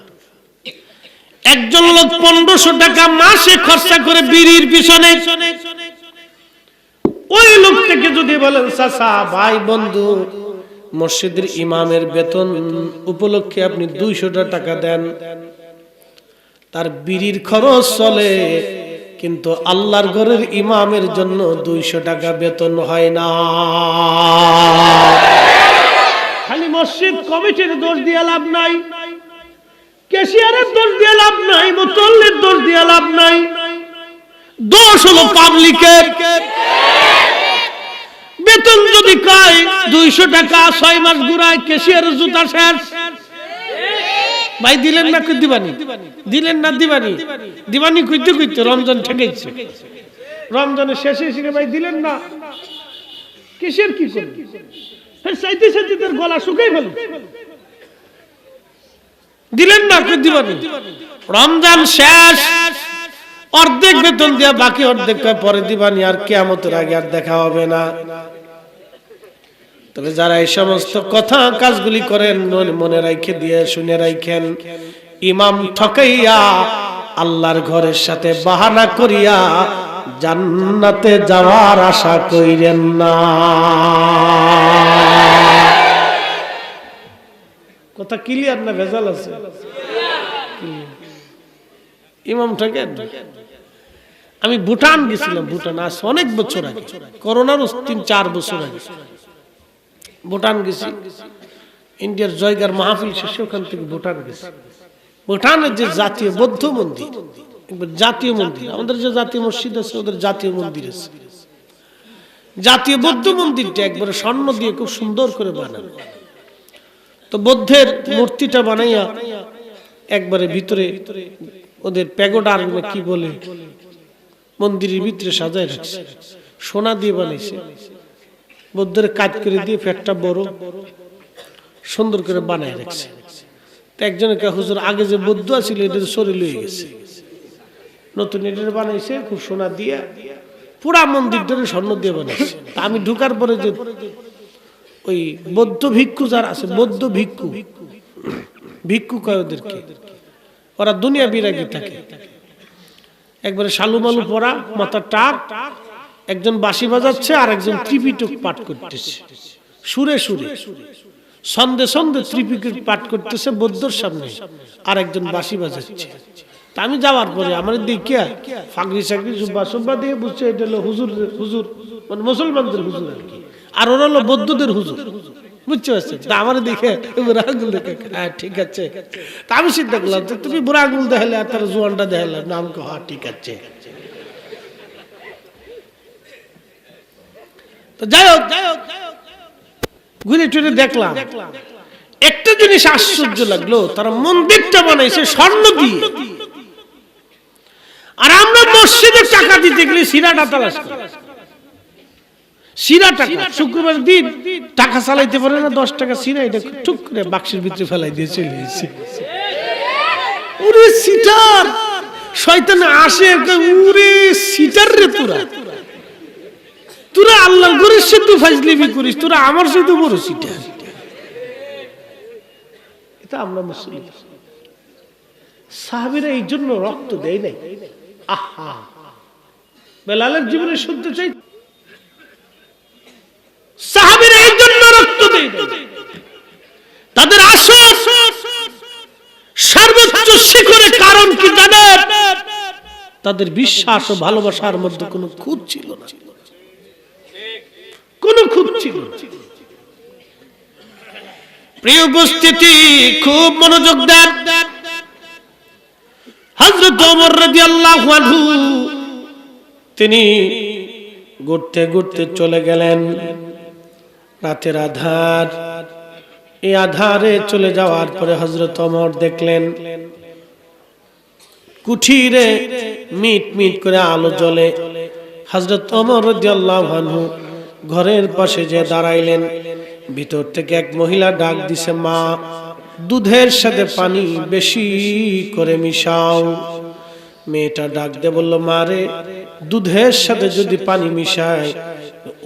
একজন লোক 1500 টাকা মাসে খরচা করে বিড়ির পিছনে, ওই লোকটাকে যদি বলেন চাচা, ভাই, বন্ধু, মসজিদের ইমামের বেতন উপলক্ষে আপনি 200 টাকা দেন, তার বিড়ির খরচ চলে, কিন্তু আল্লাহর ঘরের ইমামের জন্য 200 টাকা বেতন হয় না। খালি মসজিদ কমিটির দোষ দিয়ে লাভ নাই, ক্যাশিয়ারের দোষ দিয়ে লাভ নাই, মুতল্লির দোষ দিয়ে লাভ নাই, দোষ হলো পাবলিকের। বেতন যদি কয় 200 টাকা, 6 মাস ঘুরায়, ক্যাশিয়ারের জুতা শেষ। ভাই দিলেন না কই দিবানি, দিলেন না দিবানি, দিবানি কইতে কইতে রমজান ঠেকেছে, রমজানের শেষে এসে ভাই দিলেন না, কিসের কি করবে? চাইতে চাইতে তার গলা শুকাই ফেল, দিলেন না কই দিবানি। রমজান শেষ, অর্ধেক বেতন দিয়া বাকি অর্ধেক পরে দিবানি, আর কিয়ামতের আগে আর দেখা হবে না। তবে যারা এই সমস্ত কথা কাজগুলি করেন, মনে রাখে দিয়ে শুনে রাখেন, ইমাম ঠকাইয়া আল্লাহর ঘরের সাথে বাহানা করিয়া জান্নাতে যাওয়ার আশা কইরেন না। কথা ক্লিয়ার না ভেজাল আছে? ইমাম ঠকেন। আমি ভুটান গেছিলাম, ভুটান আজ অনেক বছর আগে, করোনার 3-4 বছর আগে ভুটান গেছি। ইন্ডিয়ার জয়গার মাহফিল শেষে ওখান থেকে ভুটান গেছি। ভুটানের যে জাতীয় বৌদ্ধ মন্দির, জাতীয় মন্দির, আমাদের যে জাতীয় মসজিদ আছে ওদের জাতীয় মন্দির আছে, জাতীয় বৌদ্ধ মন্দিরটা একবারে স্বর্ণ দিয়ে খুব সুন্দর করে বানানো। তো বৌদ্ধের মূর্তিটা বানাইয়া একবারে ভিতরে ওদের প্যাগোডা কি বলে মন্দিরের ভিতরে সাজায় রাখছে, সোনা দিয়ে বানাইছে, বৌদ্ধের কাজ করে দিয়ে ফ্যাটটা বড় সুন্দর করে বানায় রাখছে। তো একজনের কে হুজুর আগে যে বৌদ্ধ ছিল এটার শরীর লয়ে গেছে, নতুন এটা বানাইছে খুব সোনা দিয়ে, পুরা মন্দিরটারে স্বর্ণ দিয়ে বানাইছে। তা আমি ঢুকার পরে যে ওই বৌদ্ধ ভিক্ষু যারা আছে, বৌদ্ধ ভিক্ষু, ভিক্ষু কয় ওদেরকে, ওরা দুনিয়া বিরাগী থাকে, একবারে শালু মালু পরা, মাথা টাক, একজন বাঁশি বাজাচ্ছে আর একজন ত্রিপিটক পাঠ করতেছে সুরে সুরে, সন্ধে সন্ধে ত্রিপিটক পাঠ করতেছে বৌদ্ধর সামনে, আর একজন বাঁশি বাজাচ্ছে। তা আমি যাওয়ার পরে আমার দেখিয়া ফাগরি সাগরি সুব্বা সুব্বা দিয়ে বুঝছে এটা হলো হুজুর, হুজুর মানে মুসলমানদের হুজুর আর কি, আর ওরা হলো বৌদ্ধদের হুজুর, বুঝতে পারছেন? তা আমার দেখে বুড়া আঙুল দেখে, হ্যাঁ ঠিক আছে। তা আমি চিন্তা করলাম তুমি বুড়া আঙুল দেখালে আর তার জোয়ানটা দেখালে না, আমাকে হ্যাঁ ঠিক আছে। তো যাই হোক ঘুরে টুরে দেখলাম, একটা জিনিস আশ্চর্য লাগলো, তারা মন্দিরটা বানাইছে স্বর্ণ দিয়ে, আর আমরা মসজিদে টাকা দিতে গেলে সিরাটা তালাশ করি। সিরা টাকা, শুক্রবার দিন টাকা চালাইতে পারে না, 10 টাকা সিরা এটা টুক করে বাক্সের ভিতরে ফেলাই দিয়ে চলে গেছে। ওরে সিটার, শয়তান আসে, ওরে সিটার রে তোরা আল্লাহর ঘরের সাথে ফাজলিমি করিস, তোরা আমার সাথে বড় সিটার। এটা আমরা মুসলিম। সাহাবীরা এই জন্য রক্ত দেয় নাই। আহা, বেলালের জীবনে শুনতে চাই, সাহাবীরা এই জন্য রক্ত দেয় নাই। তাদের আসল সর্বোচ্চ শিখরে কারণ কি জানেন? তাদের বিশ্বাস ও ভালোবাসার মধ্যে কোনো খুঁত ছিল না, কোনো খুঁত ছিল না। প্রিয় উপস্থিতি, খুব মনোযোগ দেন। হযরত ওমর রাদিয়াল্লাহু আনহু তিনি ঘুরতে ঘুরতে চলে গেলেন রাতের আধার। এই আধারে চলে যাওয়ার পরে হযরত ওমর দেখলেন কুঠিরে মিট মিট করে আলো জ্বলে। হযরত ওমর রাদিয়াল্লাহু আনহু ঘরের পাশে যে দাঁড়াইলেন, ভিতর থেকে এক মহিলা ডাক দিছে, মা, দুধের সাথে পানি বেশি করে মিশাও। মেয়েটা ডাক দিয়ে বলল, মা রে, দুধের সাথে যদি পানি মিশায়,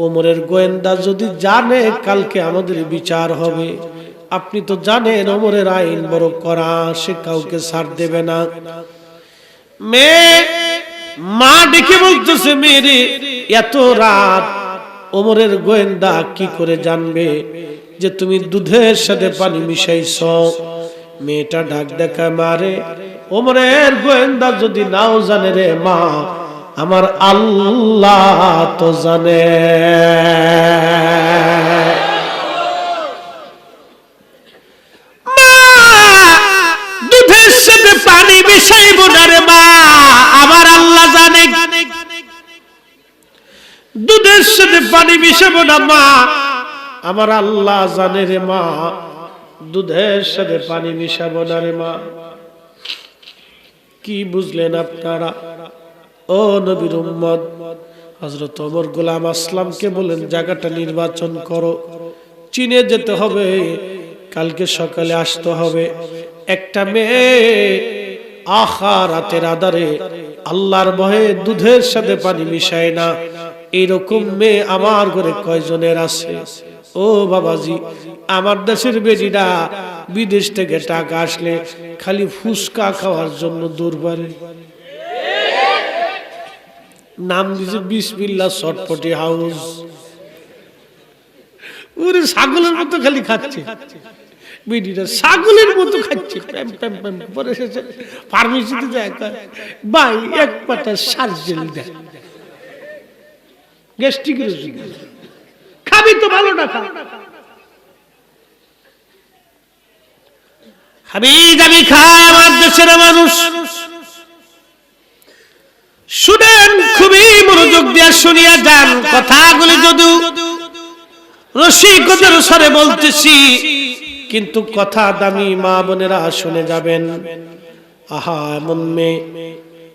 ওমরের গোয়েন্দা যদি জানে কালকে আমাদের বিচার হবে। আপনি তো জানেন ওমরের আইন বড় কড়া, সে কাউকে ছাড় দেবে না। মা ডেকে বলতেছে, মেরে, এত রাত ওমরের গোয়েন্দা কি করে জানবে যে তুমি দুধের সাথে পানি মিশাইছ? মেয়েটা ডাক দেখায়, মারে, ওমরের গোয়েন্দা যদি নাও জানে রে মা, আমার আল্লাহ তো জানে। দুধের সাথে পানি মিশাইব না রে মা, আমার আল্লাহ জানে। দুধের সাথে পানি মিশাবো না মা, আমার আল্লাহ জানে রে মা। দুধের সাথে পানি মিশাবো না রে মা। কি বুঝলেন আপনারা? ও নবীর উম্মত, হযরত ওমর গোলাম আসলামকে বলেন, জায়গাটা নির্বাচন করো, চীনে যেতে হবে, কালকে সকালে আসতে হবে। একটা মেয়ে রাতের আধারে আল্লাহর ভয়ে দুধের সাথে পানি মিশায় না, এইরকম মেয়ে আমার ঘরে কয়জনের আছে? ও বাবাজি, আমার দেশের বেটিরা বিদেশ থেকে টাকা আসলে খালি ফুসকা খাওয়ার জন্য দূরবারে নাম দিছে বিসমিল্লাহ চটপটি হাউস। ওরে ছাগলের মতো খালি খাচ্ছে বেটিরা, ছাগলের মতো খাচ্ছে। পরে ফার্মেসিতে যায়, ভাই এক পাতা সার্জেল দেয়, গ্যাস্ট্রিকের ওষুধ খাবি তো ভালো না খা, খাবি দাবি খায় আমার দেশের মানুষ। শুনেন, খুবই মনোযোগ দিয়ে শুনিয়া যান কথাগুলি, যদিও রসিকতার স্বরে বলতেছি, কিন্তু কথা দামি মা বোনেরা শুনে যাবেন। আহা, এমন মেয়ে।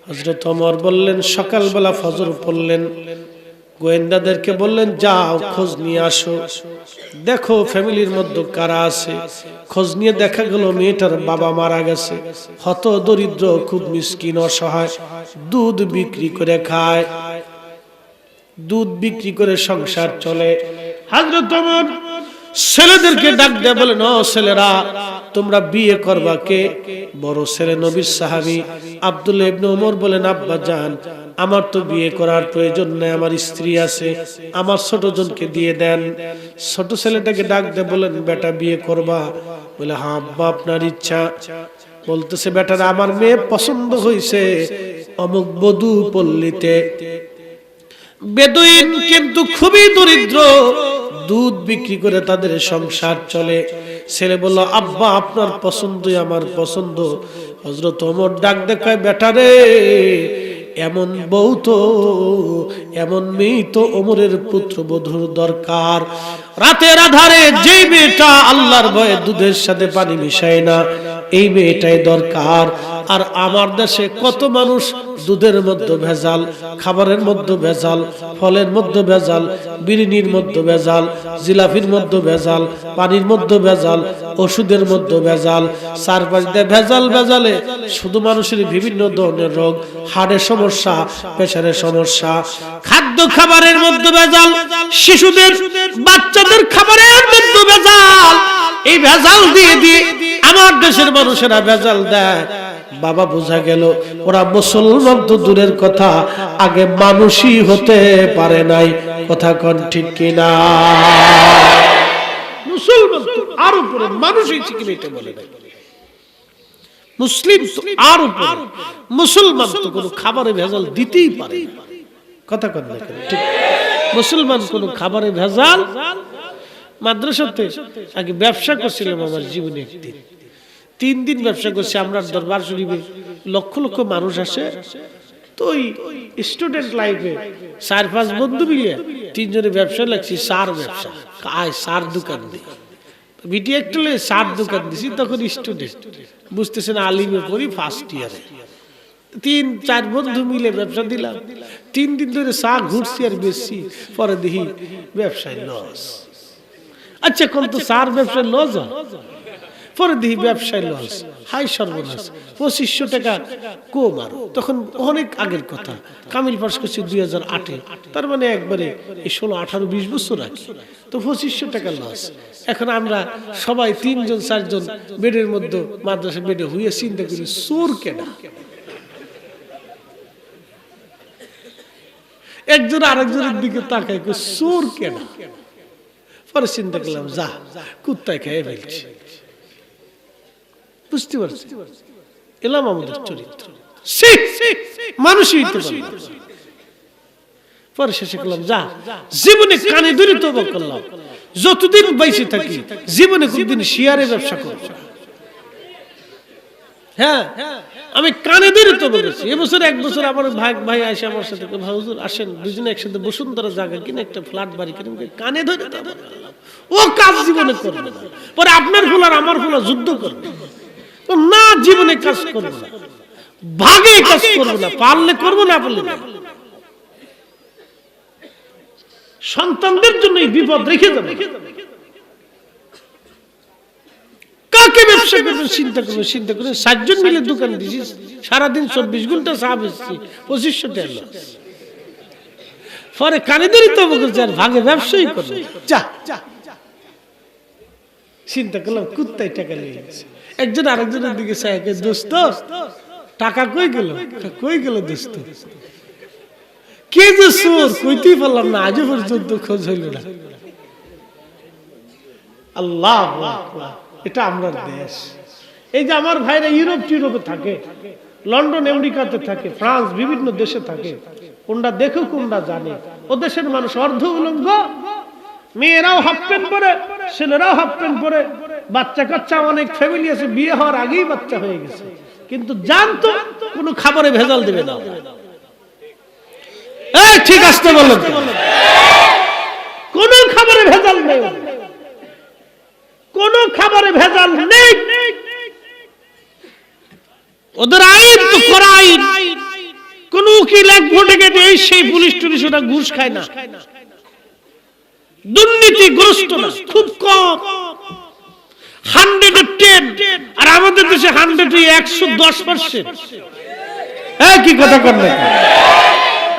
হযরত ওমর বললেন, সকালবেলা ফজর পড়লেন, গোয়েন্দাদেরকে বললেন, যাও খোঁজ নিয়ে আসো, দেখো ফ্যামিলির মধ্যে কারা আছে। খোঁজ নিয়ে দেখা গেল মেয়েটার বাবা মারা গেছে, হত দরিদ্র, খুব মিসকিন, অসহায়, দুধ বিক্রি করে খায়, দুধ বিক্রি করে সংসার চলে। হযরত ওমর ছেলেদেরকে ডাক দিয়ে বলেন, ও ছেলেরা, তোমরা বিয়ে করবা কে? বড় ছেলে নবীর সাহাবী আব্দুল্লাহ ইবনে ওমর বলেন, আব্বা জান, আমার তো বিয়ে করার প্রয়োজন নেই, আমার স্ত্রী আছে, আমার ছোট জনকে দিয়ে দেন। ছোট ছেলেটাকে ডাক দিয়ে বলেন, বেটা বিয়ে করবা? বলে, হ্যাঁ আব্বা, আপনার ইচ্ছা। বলতেছে, বেটারা, আমার মেয়ে পছন্দ হয়েছে অমুক বধূ পল্লীতে, বেদুইন, কিন্তু খুবই দরিদ্র, দুধ বিক্রি করে তাদের সংসার চলে। ছেলে বলল, আব্বা, আপনার পছন্দই আমার পছন্দ। হযরত ওমর ডাক দেখায়, বেটারে, এমন বউ তো, এমন মেয়ে তো ওমরের পুত্রবধূর দরকার। রাতের আধারে যে মেয়েটা আল্লাহর ভয়ে দুধের সাথে পানি মিশায় না, এই মেয়েটাই দরকার। আর আমার দেশে কত মানুষ দুধের মধ্যে ভেজাল, খাবারের মধ্যে ভেজাল, ফলের মধ্যে ভেজাল, বিরিয়ানির মধ্যে ভেজাল, জিলাপির মধ্যে ভেজাল, পানির মধ্যে ভেজাল, ওষুধের মধ্যে ভেজাল, চারপাশে ভেজাল। ভেজালে শুধু মানুষের বিভিন্ন ধরনের রোগ, হার্টের সমস্যা, প্রেসারের সমস্যা, খাদ্য খাবারের মধ্যে ভেজাল, শিশুদের বাচ্চাদের খাবারের মধ্যে ভেজাল। এই ভেজাল দিয়ে দিয়ে আমার দেশের মানুষেরা ভেজাল দেয়। বাবা, বোঝা গেল ওরা মুসলমান তো দূরের কথা, আগে মানুষই হতে পারে নাই। কথা কোন ঠিক কিনা? মুসলমান তো আর উপরে, মানুষই শিখিয়ে বলে নাই। মুসলিম তো আর উপরে, মুসলমান তো কোনো খাবারে ভেজাল দিতেই পারে না। কথা কোন ঠিক? মুসলমান কোনো খাবারে ভেজাল। মাদ্রাসাতে আগে ব্যবসা করছিলাম আমার জীবনে, একদিন 3 দিন ব্যবসা করছি। আমরা দরবার শরীফে লক্ষ লক্ষ মানুষ আসে। তো ওই স্টুডেন্ট লাইফে 4-5 বন্ধু মিলে 3 জনের ব্যবসা লাগছি, সার ব্যবসা। সার দোকান দিই, বিটি একটা সার দোকান দিছি। তখন স্টুডেন্ট, বুঝতেছেন, আলিমে পড়ি, ফার্স্ট ইয়ারে। 3-4 বন্ধু মিলে ব্যবসা দিলাম। 3 দিন ধরে চা ঘুরছি আর বেশি। পরে দেখি ব্যবসায় লস। আচ্ছা, কোন তো সার ব্যবসায় লস হয়? পরে দেখি ব্যবসায় লস। হাই সর্বনাশ, 2500 টাকা কম। আর তখন অনেক আগের কথা, কামিল পাস করছি 2008-এ, তার মানে একবারে 16-18-20 বছর আগে। তো 2500 টাকা লস। এখন আমরা সবাই 3-4 বেডের মধ্যে মাদ্রাসা বেডে হইয়া চিন্তা করি, চোর কেনা। একজন আরেকজনের দিকে তাকায়, চোর কেনা। পরে চিন্তা করলাম, যা কুত্তায় খেয়ে ফেলছি। বুঝতে পারছি, এলাম আমাদের চরিত্র, মানুষই হইতে পারে। পরে শেষে করলাম, যা জীবনে কানে ধরে তওবা করলাম, যতদিন বেঁচে থাকি জীবনে কোনদিন শেয়ারে ব্যবসা করব। হ্যাঁ, আমি কানে ধরে তওবা করেছি। এবছর 1 বছর আমার ভাই আসে আমার সাথে, ভাই হুজুর আসেন দুজনে একসাথে বসুন্ধরা জায়গা কিনে একটা ফ্ল্যাট বাড়ি কিনে। কানে ধরে তওবা করলাম, ও কাজ জীবনে করবে না। পরে আপনার ফুল আর আমার ফুল যুদ্ধ করবে না, জীবনে কাজ করবো না, ভাগে কাজ করবো না, পারলে করবো, না পারলে না। সন্তানদের জন্য এই বিপদ রেখে যাবে। কাকে ব্যবসা করবে চিন্তা করবে, চিন্তা করে 7 জন মিলে দোকান দিছি, সারাদিন 24 ঘন্টা চা বেচছি, 2500 টাকা লস। পরে কানে ধরে তওবা করছে আর ভাগে ব্যবসায়ী করবে। যা চিন্তা করলাম, কুত্তায় টাকা নিয়ে গেছে। একজন আরেকজনের দিকে চায়, দোস্ত টাকা কই গেল, কই গেল দোস্ত? কে যে চোর কইতেই পারলাম না, আজও পর্যন্ত খোঁজ হইল না। আল্লাহু আকবার, এটা আমার দেশ। এই যে আমার ভাইরা ইউরোপে থাকে, লন্ডন আমেরিকাতে থাকে, ফ্রান্স বিভিন্ন দেশে থাকে, কোনটা দেখো কোনটা জানে। ও দেশের মানুষ অর্ধ উলঙ্গ, মেয়েরাও হাফ প্যান্ট পরে, ছেলেরাও হাফ প্যান্ট পরে, বাচ্চা কাচ্চা অনেক ফ্যামিলি আছে, বিয়ে হওয়ার আগেই বাচ্চা হয়ে গেছে, কিন্তু জানতো কোনো খাবারে ভেজাল দেবে না। এই ঠিক আসতে বলেন, কোন খাবারে ভেজাল নেই, কোন খাবারে ভেজাল নেই। ওদের আইন তো করা আইন, কোন উকিল 1 ভোটে গেছে এই সেই পুলিশ টুলিশ ওরা ঘুষ খায় না, দুর্নীতিগ্রস্ত না, খুব কম। 110 আর আমাদের দেশে 110%। হ্যাঁ, কি কথা কর না,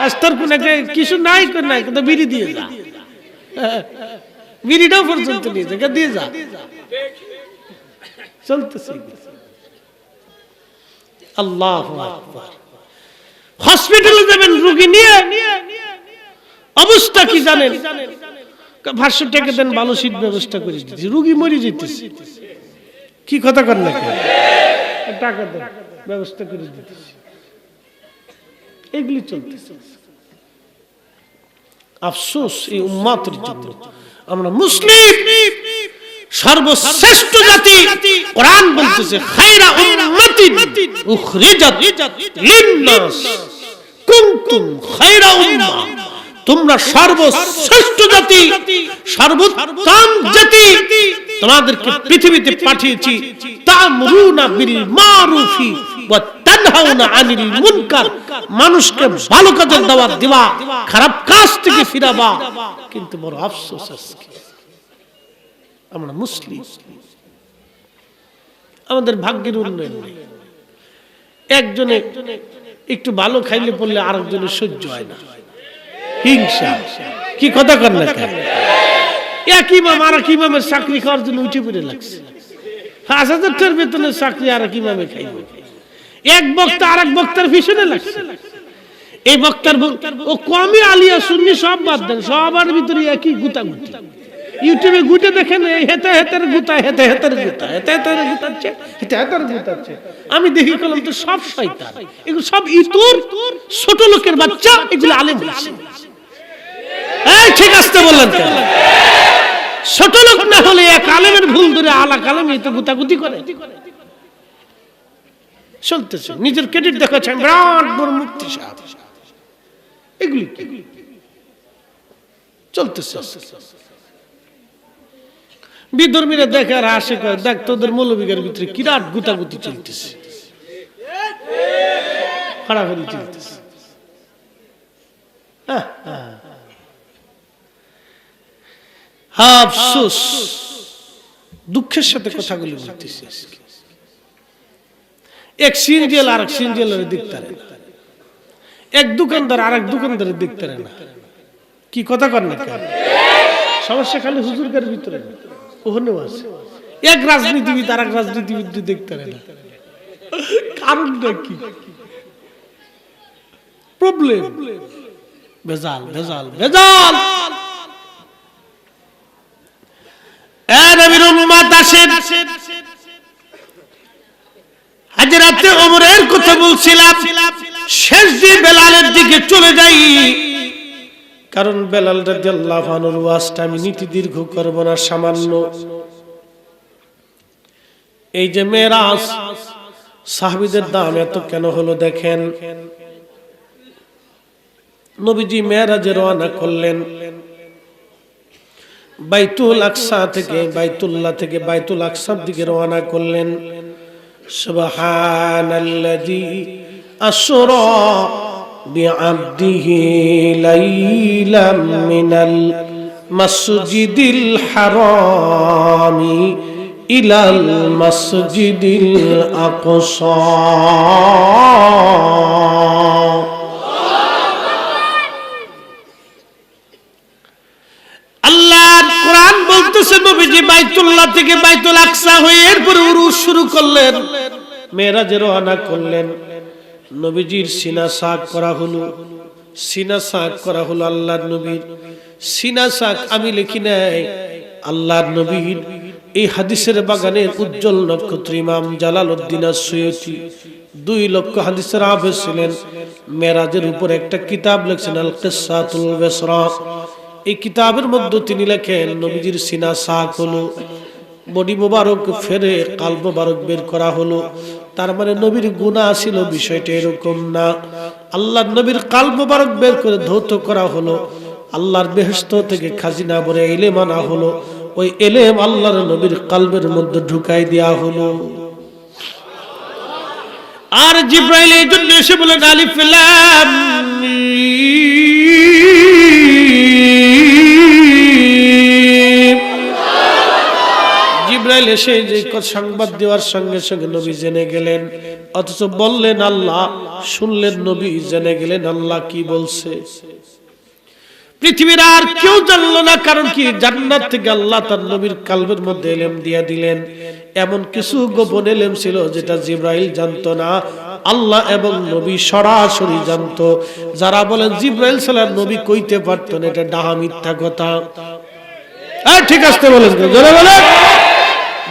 আস্তর কোন কিছু নাই কর নাই, কিন্তু বিড়ি দিয়ে যা, বিড়িটাও পর্যন্ত নিয়ে যা, দিয়ে যা, চলতেছে। আল্লাহু আকবার। হসপিটালে যাবেন রোগী নিয়ে, অবস্থা কি জানেন? 500 টাকা দেন, ভালো সিট ব্যবস্থা করে দিচ্ছি, রোগী মরে যেতেছে। কি কথা কর না, টাকা দেন, ব্যবস্থা করে দিতেছি, এগুলি চলতেছে। আফসোস এই উম্মতের জন্য। আমরা মুসলিম সর্বশ্রেষ্ঠ জাতি। কোরআন বলতেছে, খায়রা উম্মাতিন উখরিজাত লিন-নাস কুনতুম খায়রা উম্মাহ, তোমরা সর্বশ্রেষ্ঠ জাতি, সর্বোত্তম জাতি, তোমাদেরকে পৃথিবীতে পাঠিয়েছি তা'মুরুনা বিল মারুফি ওয়া তানহাউনা আনিল মুনকার, মানুষকে ভালো কাজের দাওয়াত দিবা, খারাপ কাজ থেকে ফিরাবা। কিন্তু বড় আফসোস আজকে আমরা মুসলিম, আমাদের ভাগ্যের উন্নয়ন নেই। একজনে একটু ভালো খাইলে পড়লে আরেকজনের সহ্য হয় না, হিংসা। কি কথা কর না কেন? এক ইমাম আর এক ইমামের চাকরি খাওয়ার জন্য উঠে পড়ে লাগছে। 5,000 টাকার বেতনের চাকরি আর এক ইমামে খাইবে। এক বক্তা আর এক বক্তার পিছনে লাগছে। এই বক্তার ও কমই আলিয়া সুন্নি সব বাদ দেন, সবার ভিতরে একই গুতাগুতি। ইউটিউবে গুটে দেখেন, হেতে হেতের গুতা, হেতে হেতের গুতা, হেতে হেতের গুতাচ্ছে, হেতে হেতের গুতাচ্ছে। আমি দেখি কলম তো সব শয়তান, এগুলো সব ইতুর ছোট লোকের বাচ্চা, এগুলো আলেম হইছে। এই ঠিক আসতে বললেন কেন? ছোট লোক না হলে এক আলেমের ভুল ধরে আলা কালেম এই তো গুতাগুতি করে চলতেছে, নিজের ক্রেডিট দেখাচ্ছেন বিরাট বড় মুফতি সাহেব। এগুলি চলতেছে। বিধর্মীরা দেখে আর আসে, দেখ তোদের মৌলবীদের ভিতরে কিরাট গুতাগুতি চলতেছে, হারাহারি চলতেছে। আফসোস, দুঃখের সাথে কথাগুলি বলতেছি। এক সিনজিয়াল আর এক সিনজিয়ালের দেখতে পারে না, এক দোকানদার আর এক দোকানদারের দেখতে পারে না। কি কথা কর না কেন? সমস্যা খালি হুজুরদের ভিতরে না, ওখানেও আছে। এক রাজনীতিবিদ আর এক রাজনীতিবিদ দেখতে পারে না, কারণটা কি? প্রবলেম, ভেজাল ভেজাল ভেজাল। নবীর উম্মত আসেন, হযরত ওমরের কথা বলছিলাম, শেষ দিয়ে বেলালের দিকে চলে যাই, কারণ বেলাল রাদিয়াল্লাহু আনহুর ওয়াজটা আমি নীতি দীর্ঘ করব না, সামান্য। এই যে মেরাজ, সাহাবীদের দাম এত কেন হলো দেখেন। নবীজি মেরাজে রওনা করলেন, বাইতুল আকসা থেকে, বাইতুল্লাহ থেকে বাইতুল আকসার দিকে রওনা করলেন। সুবহানাল্লাযী আসরা বিআবদিহি লাইলাম মিনাল মাসজিদিল হারামি ইলাল মাসজিদিল আকসা। নবীজি বাইতুল্লাহ থেকে বাইতুল আকসা হয়ে এরপর উরুস শুরু করলেন, মেরাজে রওনা করলেন। নবীজির সিনা সাক করা হলো, সিনা সাক করা হলো আল্লাহর নবীর সিনা সাক। আমি লিখি নাই, আল্লাহর নবীর এই হাদিসের বাগানের উজ্জ্বল নক্ষত্র ইমাম জালালউদ্দিন আস-সুয়ুতি 2 লক্ষ হাদিসের হাফেজ ছিলেন। মেরাজের উপর একটা কিতাব লিখছেন, আল কিসাতুল বিসরা। এই কিতাবের মধ্যে তিনি লেখেন, নবীজির সিনা সাক হলো, বডি মোবারক ফেরে কাল মোবারক বের করা হলো। তার মানে নবীর গুনাহ ছিল, বিষয়টা এরকম না। আল্লাহর নবীর কাল মোবারক বের করে ধৌত করা হলো, আল্লাহর বেহেশত থেকে খাজিনা ভরে ইলম আনা হলো, ওই ইলম আল্লাহর নবীর কলবের মধ্যে ঢুকাই দেয়া হলো। আর জিবরাইল এই জন্য এসে বলেন, আলিফ লাম মিম। জিবরাইল এসে যে সংবাদ দেওয়ার সঙ্গে সঙ্গে নবী জেনে গেলেন, অথচ বললেন আল্লাহ, শুনলেন নবী জেনে গেলেন আল্লাহ কি বলছে। পৃথিবীর আর কেউ জানলো না, কারণ কি জান্নাত থেকে আল্লাহ তার নবীর কলবের মধ্যে ইলম দিয়ে দিলেন। এমন কিছু গোপন ইলম ছিল যেটা জিবরাইল জানতো না, আল্লাহ এবং নবী সরাসরি জানতো। যারা বলেন জিবরাইল ছাড়া নবী কইতে পারতো না, এটা ডাহা মিথ্যা কথা। ঠিক আছে বলেন, জোরে বলেন।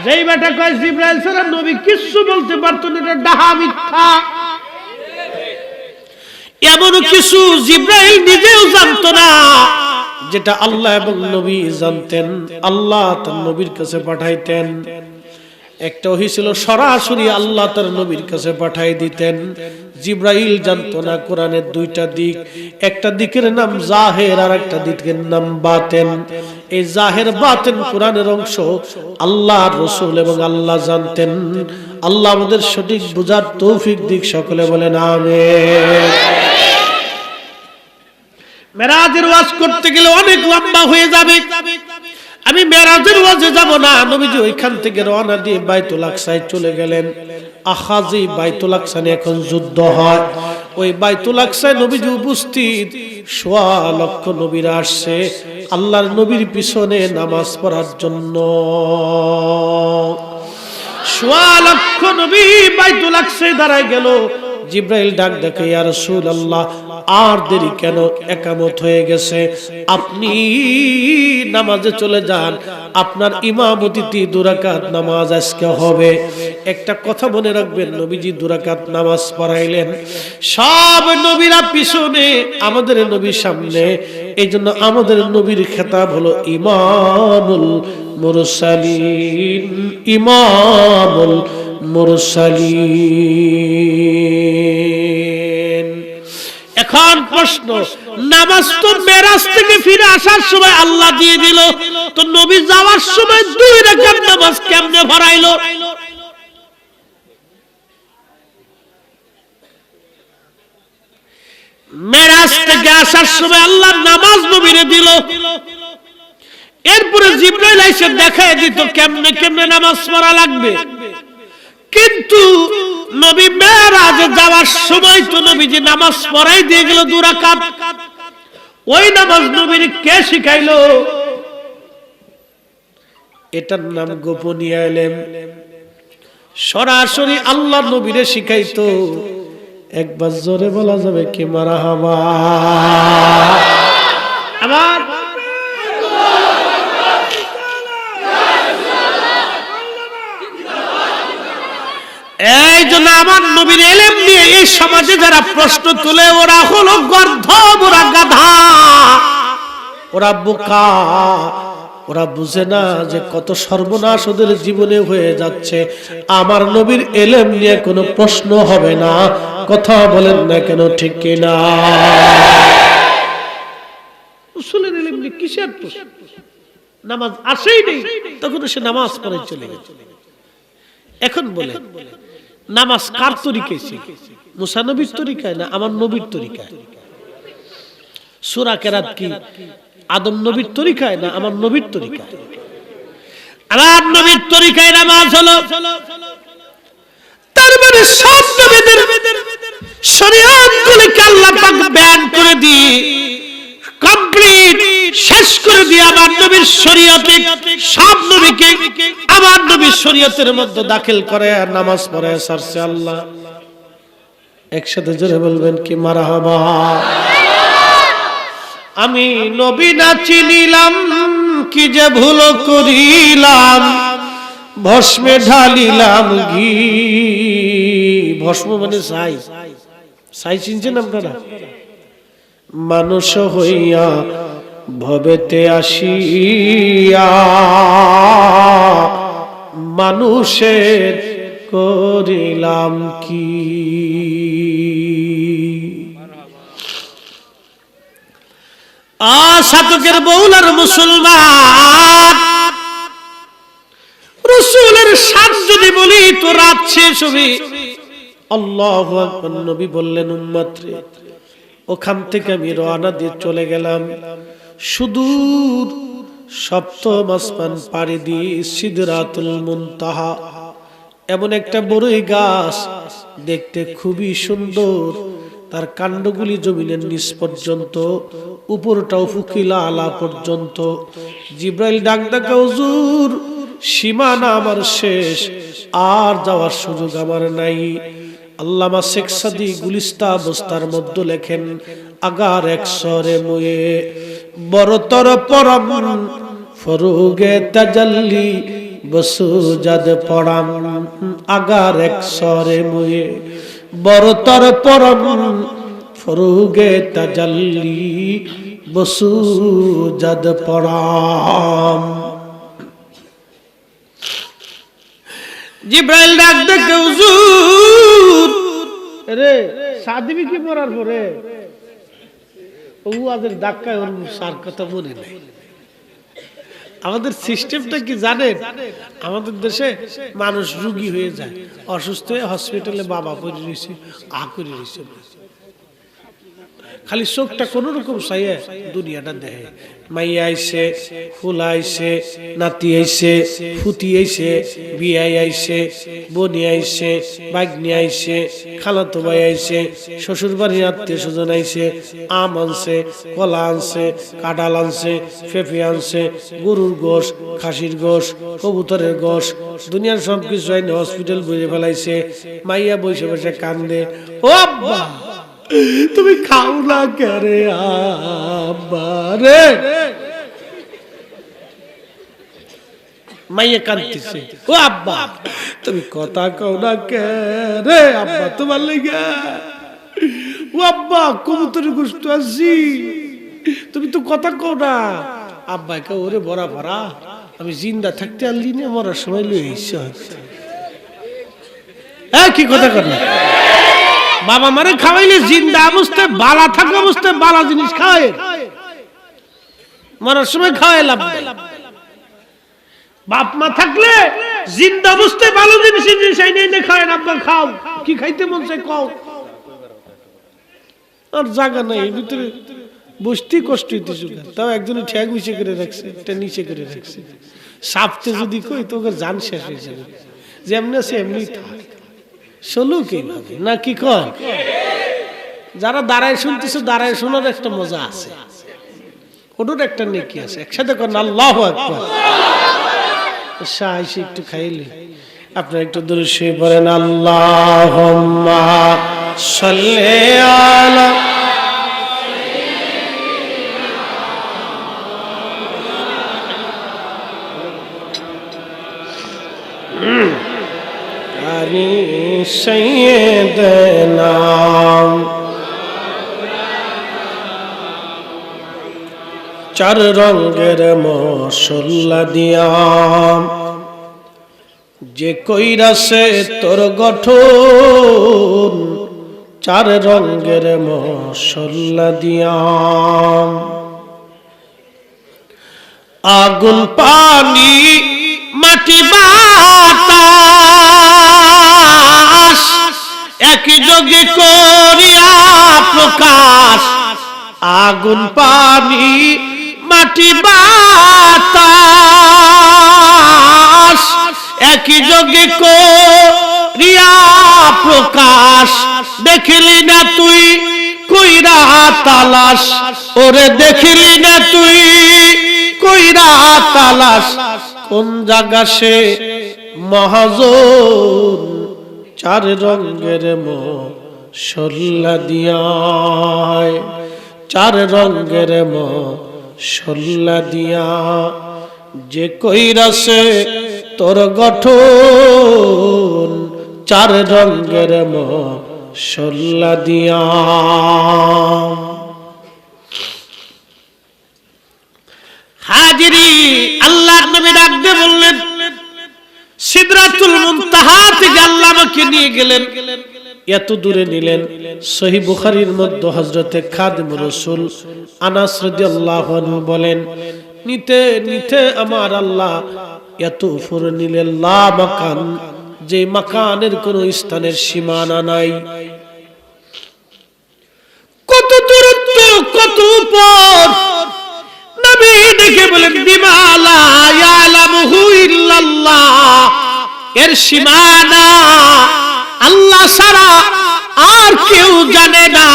যেই বেটা কয় জিবরাইল ছাড়া নবী কিছু বলতে পারতো না, এটা ডাহা মিথ্যা। এমন কিছু জিবরাইল নিজেও জানতো না, যেটা আল্লাহ এবং নবী জানতেন। আল্লাহ তার নবীর কাছে পাঠাইতেন। একটা ওহী ছিল সরাসরি আল্লাহ তার নবীর কাছে পাঠাই দিতেন। জিবরাইল জানতো না কোরআনের 2টা দিক, একটা দিকের নাম জাহের আর একটা দিকের নাম বাতেন। এই জাহের বাতিন কোরআনের অংশ আল্লাহর রাসূল এবং আল্লাহ জানতেন। আল্লাহ আমাদের সঠিক বুঝার তৌফিক দিক, সকলে বলেন আমিন। মেরাজের ওয়াজ করতে গেলে অনেক লম্বা হয়ে যাবে, আমি মেরাজের ওয়াজে যাব না। নবীজি ওইখান থেকে রওনা দিয়ে বাইতুল আকসায় চলে গেলেন। আখাজি বাইতুল আকসা নিয়ে এখন যুদ্ধ হয়। ওই বাইতুল আকসায় নবীজি উপস্থিত, ১.৫ লক্ষ নবীরা আসছে আল্লাহর নবীর পিছনে নামাজ পড়ার জন্য। ১.৫ লক্ষ নবী বাইতুল আকসায় দাঁড়ায় গেল। জিব্রাইল ডাক দেখে, ইয়া রাসূলুল্লাহ, আর দেরি কেন? একামত হয়ে গেছে, আপনি নামাজে চলে যান। আপনার ইমামতিতে ২ রাকাত নামাজ আজকে হবে। একটা কথা মনে রাখবেন, নবীজি ২ রাকাত নামাজ পড়াইলেন। সব নবীরা পিছনে, আমাদের নবী সামনে। এইজন্য আমাদের নবীর খেতাব হলো ইমামুল মুরসালিন, ইমামুল মুরসালিন। এখন প্রশ্ন, নামাজ তো মেরাজ থেকে ফিরে আসার সময় আল্লাহ দিয়ে দিল, তো নবী যাওয়ার সময় 2 রাকাত নামাজ কেমনে পড়াইলো? মেরাজ থেকে আসার সময় আল্লাহ নামাজ নবীরে দিল, এরপরে জিবরাইল এসে দেখায় দিত কেমনে কেমনে নামাজ পড়া লাগবে। কিন্তু নবী মেরাজে যাওয়ার সময় তো নবীজি নামাজ পড়াই দিয়ে গেল 2 রাকাত। ওই নামাজ নবীর কে শিখাইলো? এটার নাম গোপনীয় ইলম। সরাসরি আল্লাহ নবীরে শিখাইতো। একবার জোরে বলা যাবে কি মারহাবা? আবার এই জন্য আমার নবীর ইলম নিয়ে এই সমাজে যারা প্রশ্ন তুলে, ওরা হলো গর্দভ, ওরা গাধা, ওরা বোকা। ওরা বুঝে না যে কত সর্বনাশ ওদের জীবনে হয়ে যাচ্ছে। আমার নবীর ইলম নিয়ে কোনো প্রশ্ন হবে না। কথা বলেন না কেন, ঠিক কিনা? উসুলের ইলম নিয়ে কিসের প্রশ্ন? নামাজ আসেই নেই, তখন সে নামাজ পড়ে চলে গেছে। এখন বলে, নামাজ কার তরিকায় শিখে? মুসা নবীর তরিকায় না আমার নবীর তরিকায়? সূরা কেরাত কি আদম নবীর তরিকায় না আমার নবীর তরিকায়? আমার নবীর তরিকায় নামাজ হলো। তার মানে সব নবীদের শরীয়তগুলোকে আল্লাহ পাক বয়ান করে দিয়ে কমপ্লিট শেষ করে দিয়ে আমার নবীর শরীয়তে সব নবীকে আমার নবীর শরীয়তের মধ্যে দাখিল করে আর নামাজ পড়ায় সারছে আল্লাহ। একসাথে জোরে বলবেন কি মারহাবা? আমি নবী না চিনিলাম, কি যে ভুল করিলাম, ভস্মে ঢালিলাম ঘি। ভস্ম মানে ছাই। ছাই চিনছেন আপনারা? মানুষ হইয়া ভবেতে আসিয়া মানুষের করিলাম কি? শতকের বহুলার মুসলমান, রাসূলের শান যদি বলি তো রাত শেষ হবে। আল্লাহু আকবার। নবী বললেন, উম্মত রে, ওখান থেকে আমি রওনা দিয়ে চলে গেলাম সুদূর সপ্তম আসমান পাড়ি দিয়ে সিদরাতুল মুনতাহা। এমন একটা বড়ই গাছ, দেখতে খুবই সুন্দর। তার কাণ্ডগুলি জমিনের নিচ পর্যন্ত, উপরটা উফুকিলা আলা পর্যন্ত। জিব্রাইল ডাক ডাকা, হুজুর সীমানা আমার শেষ, আর যাওয়ার সুযোগ আমার নাই। আল্লামা শেখ সাদি গুলিস্তা বস্তার মধ্যে লেখেন, আগার এক সরে মুয়ে বড়তর পরম ফরুগে তাজাল্লি বসুজাদ পড়াম। আগার এক সরে মুয়ে বড়তর পরম ফরুগে তাজাল্লি বসুজাদ পড়াম। জিব্রাইল ডাক দেখে, হুজুর রে সাদিবি কি পড়ার পরে ও আদের ধাক্কায় ওর সার কথা মনে নেই। আমাদের সিস্টেমটা কি জানেন? আমাদের দেশে মানুষ রোগী হয়ে যায়, অসুস্থ হয়ে হসপিটালে বাবা পড়ে রয়েছে, করে রয়েছে, খালি চোখটা কোন রকম চাইয়ে দুনিয়াটা দেখে। মাইয়া আইছে, ফুলা আইছে, নাতি আইছে, ফুতি আইছে, বিয়াই আইছে, বনি আইছে, বাগনি আইছে, খালাতো ভাই আইছে, শ্বশুর বাড়ির আত্মীয় স্বজন আইছে, আম আনছে, কলা আনছে, কাঁঠাল আনছে, পেঁপে আনছে, গরুর গোশ, খাসির গোশ, কবুতরের গোশ, দুনিয়ার সবকিছু আইনে হসপিটাল বইয়ে ফেলাইছে। মাইয়া বসে বসে কান্দে, ও আব্বা তুমি খাও না করে আব্বারে। মাইয়া কাঁদতেছে, ও আব্বা তুমি কথা কও না করে আব্বা তোমার লেগে। ও আব্বা কবুতরের গোশত আছি, তুমি তো কথা কও না। আব্বা কে ওরে বড়া ভরা, আমি জিন্দা থাকতে আনলি না, মরার সময় লই আইছ। কি কথা কর না, বাবা মারে খাওয়াইলে জিন্দা অবস্থায় বালা থাকা অবস্থায় বালা জিনিস খাওয়ায়, মরার সময় খাওয়াই লাভ নাই। বাপ মা থাকলে জিন্দা অবস্থায় ভালো জিনিস এনে খাওয়ায়, আব্বা খাও, কি খাইতে মন চাই কও। আর জায়গা নাই ভিতরে বসতে কষ্ট হইতেছে, তাও একজনে ঠ্যাগ উঁচে করে রাখছে, এটা নিচে করে রাখছে। সাপতে যদি কই তো ওকে জান শেষ হয়ে যাবে, যেমনি আছে এমনি থাক, চলুক এইভাবে, না কি কর? যারা দাঁড়ায় শুনতেছে, দাঁড়ায় শোনার একটা মজা আছে, ওটার একটা নেকি আছে। একসাথে করেন আল্লাহু আকবার। শাহ একটু খাইলে আপনারা একটু দূরে শুয়ে পড়েন, আল্লাহুম্মা সাল্লি আলা সাইয়্যিদানা। চার রঙের মশলা দিয়া যে কইরাছে তোর গঠন, চার রঙের মশলা দিয়া আগুন পানি মাটি বাতাস একই যোগে করিয়া প্রকাশ। আগুন পানি মাটি বাতাস একই যোগে করিয়া প্রকাশ। দেখিলি না তুই কইরা তালাশ, ওরে দেখিলি না তুই কইরা তালাশ। কোন জায়গা সে মহাজন, চার রঙের মশলা দিয়া, চার রঙের মশলা দিয়া যে কইরাছে তোর গঠন, চার রঙের মশলা দিয়া। হাজিরি আল্লাহর নবী ডাক দিয়ে বললেন, সিদরাতুল মুনতাহা থেকে আল্লাহ আমাকে নিয়ে গেলেন, এত দূরে নিলেন। সহিহ বুখারীর মধ্যে হযরতে খাদিমুর রাসূল আনাস রাদিয়াল্লাহু আনহু বলেন, নিতে নিতে আমার আল্লাহ এত উপরে নিলেন, লা মাকান, যে মাকানের কোন স্থানের সীমানা নাই। কত দূরত্ব, কত উপর। নবী দেখে বলেন, বিমা লা ইয়ালামুহু ইল্লাল্লাহ, এর সীমানা আল্লাহ ছাড়া আর কেউ জানে না।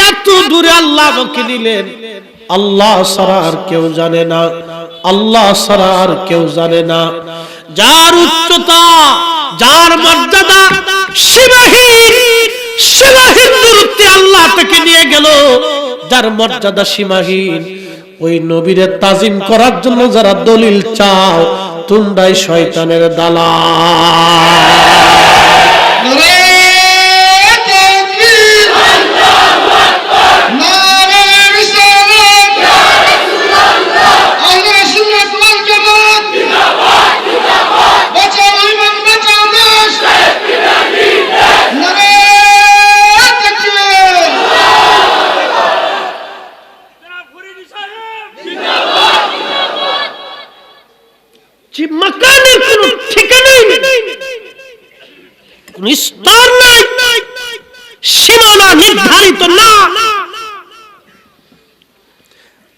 এত দূরে আল্লাহ আমাকে নিলেন, আল্লাহ ছাড়া আর কেউ জানে না, আল্লাহ ছাড়া আর কেউ জানে না। যার উচ্চতা, যার মর্যাদা সীমাহীন, সীমাহীন দূরত্বে আল্লাহ তাকে নিয়ে গেল। যার মর্যাদা সীমাহীন, ওই নবীরে তাজিম করার জন্য যারা দলিল চাও, তোমরাই শয়তানের দালাল।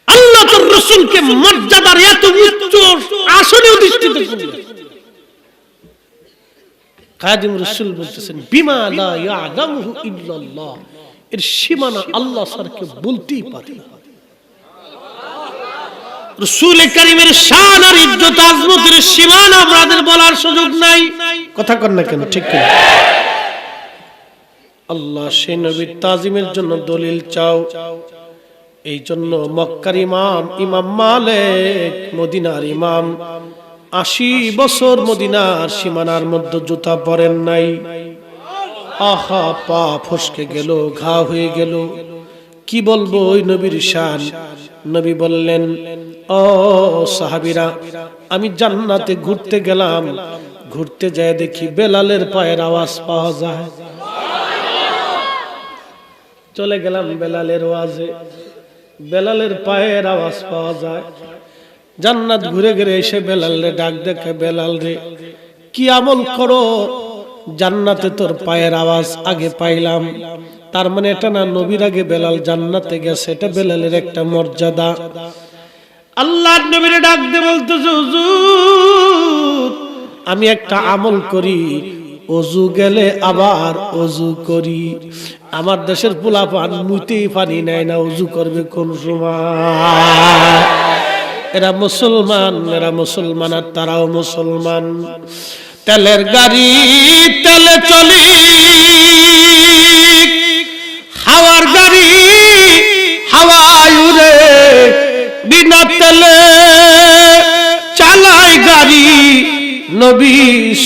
আল্লাহ তার রাসূলকে মর্যাদার এত উচ্চ আসনে অধিষ্ঠিত করলেন। খাদিম রাসূল বলতেছেন বিমা লা ইয়ালামু ইল্লাল্লাহ, এর সীমানা আল্লাহ ছাড়া কেউ বলতেই পারে না। রাসূল কারীমের শান আর ইজ্জত আজমতের সীমানা আমাদের বলার সুযোগ নাই। কথা কর না কেন, ঠিক কিনা? আল্লাহ সেই নবীর তাজিমের জন্য দলিল চাও। এই জন্য মক্কার ইমাম ইমাম মালিক, মদিনার ইমাম 80 বছর মদিনার সীমানার মধ্যে জুতা পরেন নাই। আহা, পা ফসকে গেল, ঘা হয়ে গেল। কি বলবো ওই নবীর শান। নবী বললেন, ও সাহাবীরা, আমি জান্নাতে ঘুরতে গেলাম, ঘুরতে যায় দেখি বেলালের পায়ের আওয়াজ পাওয়া যায়। চলে গেলাম বেলালের ওয়াজে, বেলালের পায়ের আওয়াজ পাওয়া যায়। জান্নাত ঘুরে ঘুরে এসে বেলালে ডাক দেখে, বেলাল রে কি আমল করো, জান্নাতে তোর পায়ের আওয়াজ আগে পাইলাম। তার মানে এটা না নবীর আগে বেলাল জান্নাতে গেছে, এটা বেলালের একটা মর্যাদা। আল্লাহর নবীরে ডাক দিয়ে বলতেছে, হুজুর আমি একটা আমল করি, ওযু গেলে আবার ওযু করি। আমার দেশের পোলাপান মুতেই পানি নেয় না, ওযু করবে কোন সময়? এরা মুসলমান, এরা মুসলমান আর তারাও মুসলমান। তেলের গাড়ি তেলে চলি, হাওয়ার গাড়ি হাওয়ায় উড়ে, বিনা তেলে চালায় গাড়ি নবী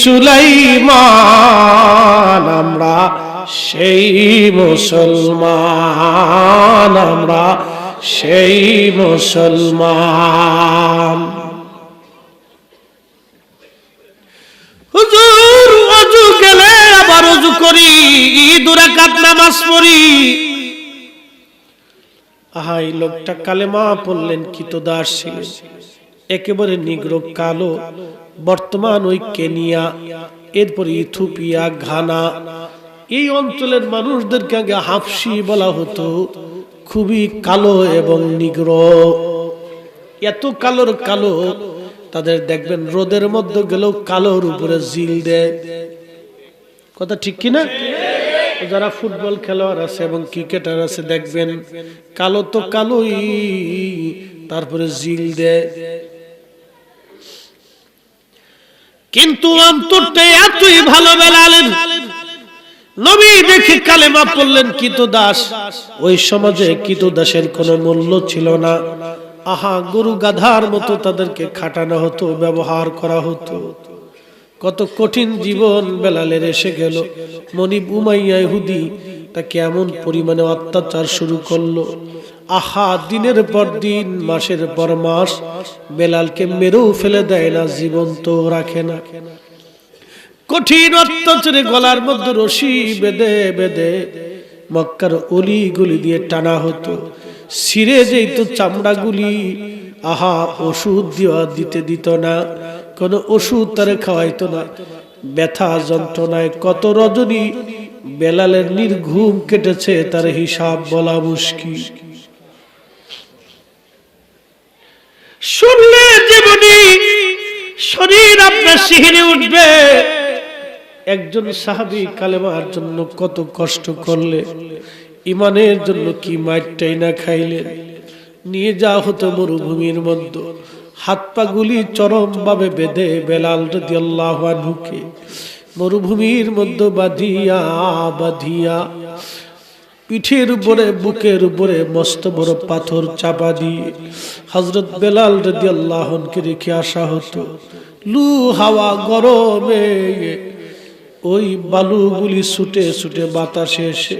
সুলাইমান। আমরা সেই মুসলমান, আমরা সেই মুসলমান। হুজুর ওযু গেলে আবার ওযু করি, 2 রাকাত নামাজ পড়ি। আহাই লোকটা কালেমা পড়লেন, কৃতদাস ছিলেন, একেবারে নিগ্রো কালো। বর্তমান ওই কেনিয়া, এরপরে ইথিওপিয়া, ঘানা, এই অঞ্চলের মানুষদেরকে আগে হাফসি বলা হতো। খুবই কালো এবং নিগ্রো, এত কালোর কালো তাদের দেখবেন রোদের মধ্যে গেলেও কালোর উপরে জিল দেয়। কথা ঠিক কিনা? যারা ফুটবল খেলোয়াড় আছে এবং ক্রিকেটার আছে দেখবেন কালো তো কালোই, তারপরে জিল দেয়। কিন্তু অন্তরটা এতই ভালো বেলালের। নবী দেখে কালেমা পড়লেন, কৃতদাস। ওই সমাজে কৃতদাসের কোনো মূল্য ছিল না। আহা, গরু গাধার মতো তাদেরকে খাটানো হতো, ব্যবহার করা হতো। কত কঠিন জীবন বেলালের এসে গেল। মনিব উমাইয়া ইহুদি তাকে এমন পরিমাণে অত্যাচার শুরু করলো। আহা, দিনের পর দিন, মাসের পর মাস বেলালকে মেরেও ফেলে দেয় না, জীবন্ত রাখে না। কঠিন অত্যাচারে গলার মধ্যে রশি বেঁধে বেঁধে মক্কার অলি গলি দিয়ে টানা হতো। ছিঁড়ে যেত চামড়াগুলি। আহা, ওষুধ দিতে দিত না, কোনো ওষুধ তারে খাওয়াইতো না। ব্যথা যন্ত্রণায় কত রজনী বেলালের নির্ঘুম কেটেছে, তার হিসাব বলা মুশকিল। শুনলে জীবনী শরীর আপনার শিহরে উঠবে। একজন সাহাবী কালেমার জন্য কত কষ্ট করলে, ইমানের জন্য কি মাইরটাই না খাইলেন। নিয়ে যাওয়া হতো মরুভূমির মধ্যে, হাত পা গুলি চরম ভাবে বেঁধে বেলাল রাদিয়াল্লাহু আনহুকে মরুভূমির মধ্যে বাঁধিয়া বাঁধিয়া পিঠের উপরে বুকের উপরে মস্ত বড় পাথর চাপা দিয়ে হযরত বেলাল রাদিয়াল্লাহু আনহুকে রেখে আসা হতো। লু হাওয়া গরমে ওই বালুগুলি ছুটে ছুটে বাতাসে এসে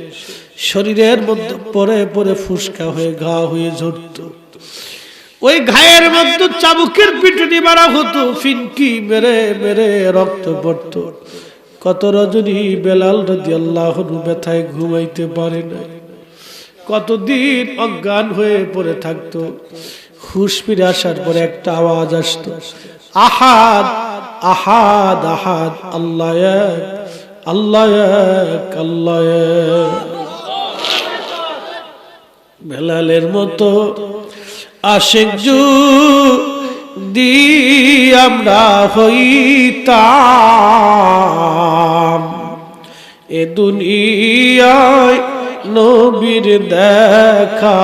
শরীরের মধ্যে পরে পরে ফুসকা হয়ে ঘা হয়ে ঝরত। ওই ঘায়ের মধ্যে চাবুকের পিটুনি মারা হতো, ফিনকি মেরে মেরে রক্ত পড়ত। কত রজনী বেলাল রাদিয়াল্লাহু আনহু ব্যথায় ঘুমাইতে পারে না, কতদিন অজ্ঞান হয়ে পড়ে থাকতো। হুশ ফিরে আসার পরে একটা আওয়াজ আসতো, আহাদ আহাদ আহাদ, আল্লাহ এক, আল্লাহ এক, আল্লাহ এক। বেলালের মতো আশিক যদি আমরা হইতাম, এ দুনিয়ায় নবীর দেখা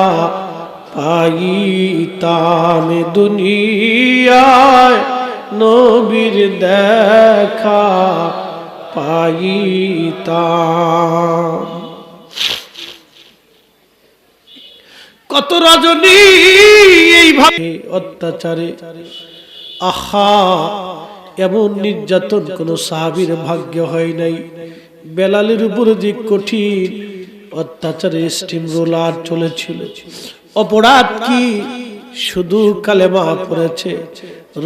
পাইতাম, এ দুনিয়ায় নবীর দেখা পাইতাম। কত রজনী এইভাবে অত্যাচারে, আহা এমন নির্যাতন কোন সাহাবীর ভাগ্য হয় নাই। বেলালের উপর যে কঠিন অত্যাচারে স্টিম রোলার চলেছিল। অপরাধ কি? শুধু কালেমা পড়েছে,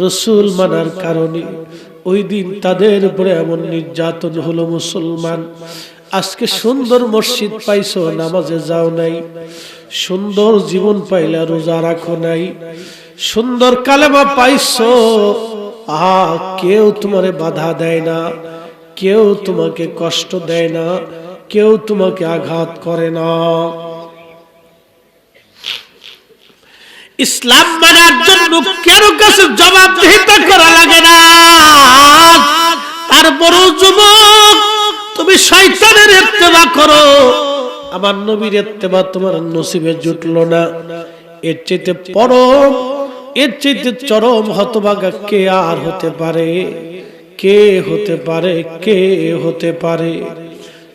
রাসূল মানার কারণে ওই দিন তাদের উপরে এমন নির্যাতন হলো। মুসলমান, আজকে সুন্দর মসজিদ পাইছো, নামাজে যাও নাই, সুন্দর জীবন পাইলা, রোজা রাখো নাই, সুন্দর কালেমা পাইছো, কেউ তোমারে বাধা দেয় না, কেউ তোমাকে কষ্ট দেয় না, কেউ তোমাকে আঘাত করে না। ইসলাম মানার জন্য কারো কাছে জবাবদিহিতা করা লাগে না। তারপরও যুবক, তুমি শয়তানের ইত্তেবা করো, আমার নবীর ইত্তেবা তোমার নসিবে জুটলো না। এর চাইতে পরম, এর চাইতে চরম হতভাগা কে আর হতে পারে? কে হতে পারে? কে হতে পারে?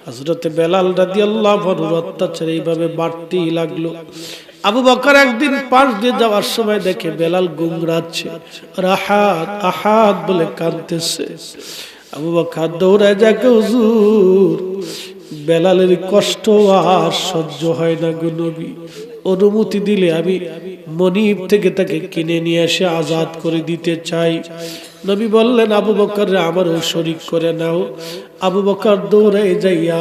হযরতে বেলাল রাদিয়াল্লাহু আনহু অত্যাচার এইভাবে বাড়তেই লাগলো। আবু বকর একদিন পাশ দিয়ে যাওয়ার সময় দেখে বেলাল গুমরাচ্ছে, রাহাত আহাত বলে কাঁদতেছে। আবু বকর দৌড়ায় যাকে, হুজুর বেলালের কষ্ট আর সহ্য হয় না গো নবী, অনুমতি দিলে আমি মনিব থেকে তাকে কিনে নিয়ে এসে আজাদ করে দিতে চাই। নবী বললেন, আবু বকর আমারও শরীক করে নাও। আবু বকর দৌড়ায় যাইয়া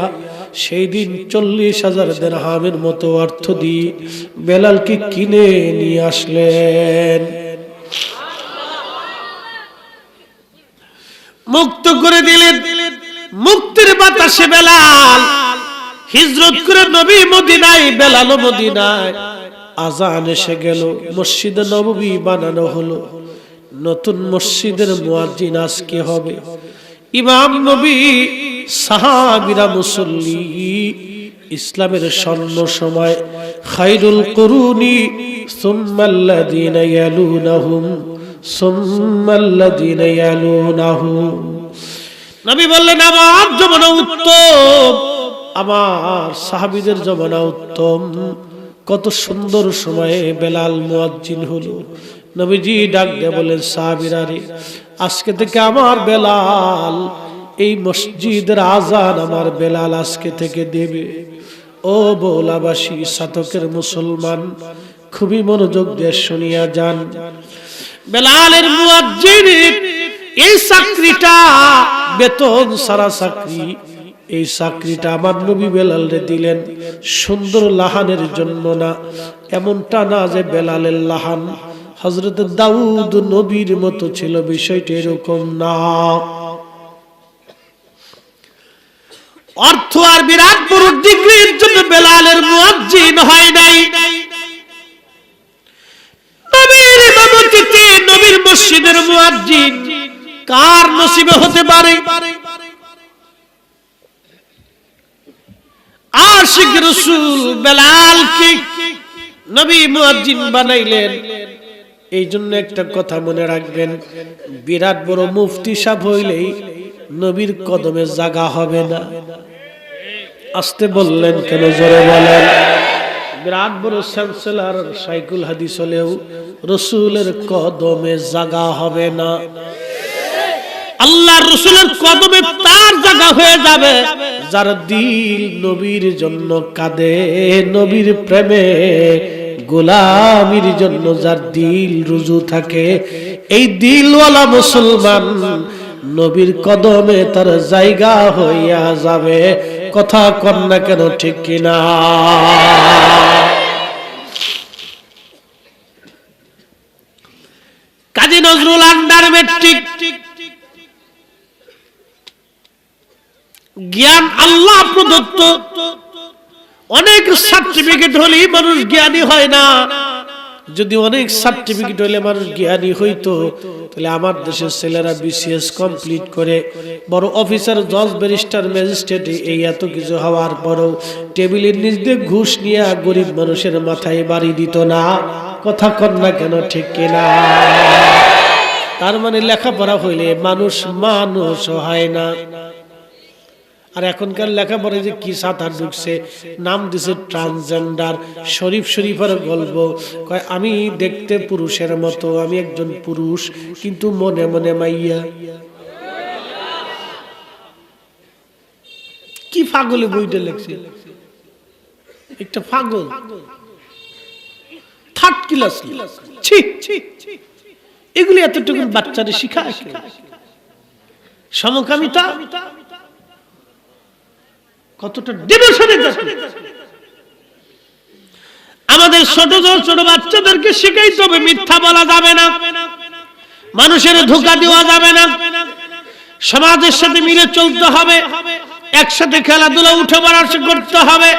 সেই দিন 40,000 দিরহামের মতো অর্থ দিয়ে বেলালকে কিনে নিয়ে আসলেন, মুক্ত করে দিলেন। মুক্তির বাতাসে বেলাল হিজরত করে নবী মদিনায়, বেলাল মদিনায়। আজান এসে গেল, মসজিদে নববী বানানো হলো। নতুন মসজিদের মুয়াজ্জিন আজকে হবে ইমাম নবী, সাহাবীরা মুসল্লি। ইসলামের স্বর্ণ সময়, খায়রুল কুরুনি সুম্মাল্লাযীনা ইয়ালুনাহুম সুম্মাল্লাযীনা ইয়ালুনাহুম। নবী বললেন, আমার জমানা উত্তম, আমার সাহাবীদের জমানা উত্তম। কত সুন্দর সময়ে বেলাল মুয়াজ্জিন হলো। নবীজি ডাক দিয়ে বলেন, সাহাবীরা রে, আজকে থেকে আমার বেলাল, এই মসজিদের আজান আমার বেলাল আজকে থেকে দেবে। ও বৌলাবাসী, সাতকের মুসলমান, খুবই মনোযোগ দিয়ে শুনিয়া যান। বেলালের মুয়াজ্জিনের এই চাকরিটা বেতন সারা চাকরি। এই চাকরিটা আমার নবী বেলালরে দিলেন সুন্দর লাহানের জন্য না, এমনটা না যে বেলালের লাহান হযরত দাউদ নবীর মতো ছিল, বিষয়টা এরকম না। অর্থ আর বিরাট বড় ডিগ্রির জন্য বেলালের মুয়াজ্জিন হয় নাই। নবীর ইমামতিতে নবীর মসজিদের মুয়াজ্জিন কার নসিবে হতে পারে? আশিক রাসূল বেলালকে নবী মুয়াজ্জিন বানাইলেন। এই জন্য একটা কথা মনে রাখবেন, বিরাট বড় মুফতি সাহেব হইলেই নবীর কদমে জায়গা হবে না। আসতে বললেন কেন? জোরে বলেন। বিরাট বড় চ্যান্সেলর শাইখুল হাদিস হলেও রাসূলের কদমে জায়গা হবে না। আল্লাহর রাসূলের কদমে তার জায়গা হয়ে যাবে যার দিল নবীর জন্য কাঁদে, নবীর প্রেমে গোলামির জন্য যার দিল রুজু থাকে। এই দিলওয়ালা মুসলমান নবীর কদমে তার জায়গা হইয়া যাবে। কথা কন না কেন, ঠিক কিনা? কাজী নজরুল আন্ডার মেট্রিক জ্ঞান আল্লাহ প্রদত্ত, অনেক সার্টিফিকেট হলে মানুষ জ্ঞানী হয় না। যদি অনেক সার্টিফিকেট হলে মানুষ জ্ঞানী হইতো, তাহলে আমার দেশের ছেলেরা বিসিএস কমপ্লিট করে বড় অফিসার, জজ, ব্যারিস্টার, ম্যাজিস্ট্রেট এই এত কিছু হওয়ার পরও টেবিলের নিচ দিয়ে ঘুষ নিয়ে গরিব মানুষের মাথায় বাড়ি দিত না। কথা কন না কেন, ঠিক কিনা? তার মানে লেখাপড়া হইলে মানুষ মানুষ হয় না। আর এখনকার লেখাপড়া যে কি সাঁতার ঢুকছে, নাম দিছে ট্রান্সজেন্ডার। শরীফের গল্প কয়, আমি দেখতে পুরুষের মতো, আমি একজন পুরুষ কিন্তু মনে মনে মাইয়া। কি পাগলে বইটা লেখছে, একটা পাগল, থার্ড ক্লাস। এগুলি এতটুকু বাচ্চারে শিখায় সমকামিতা কতটা ডিভিশনে যাচ্ছে। আমাদের ছোট ছোট বাচ্চাদেরকে শিখাইতে হবে মিথ্যা বলা যাবে না, মানুষের ধোঁকা দেওয়া যাবে না, সমাজের সাথে মিলে চলতে হবে, একসাথে খেলাধুলা উঠে বড়ার করতে হবে,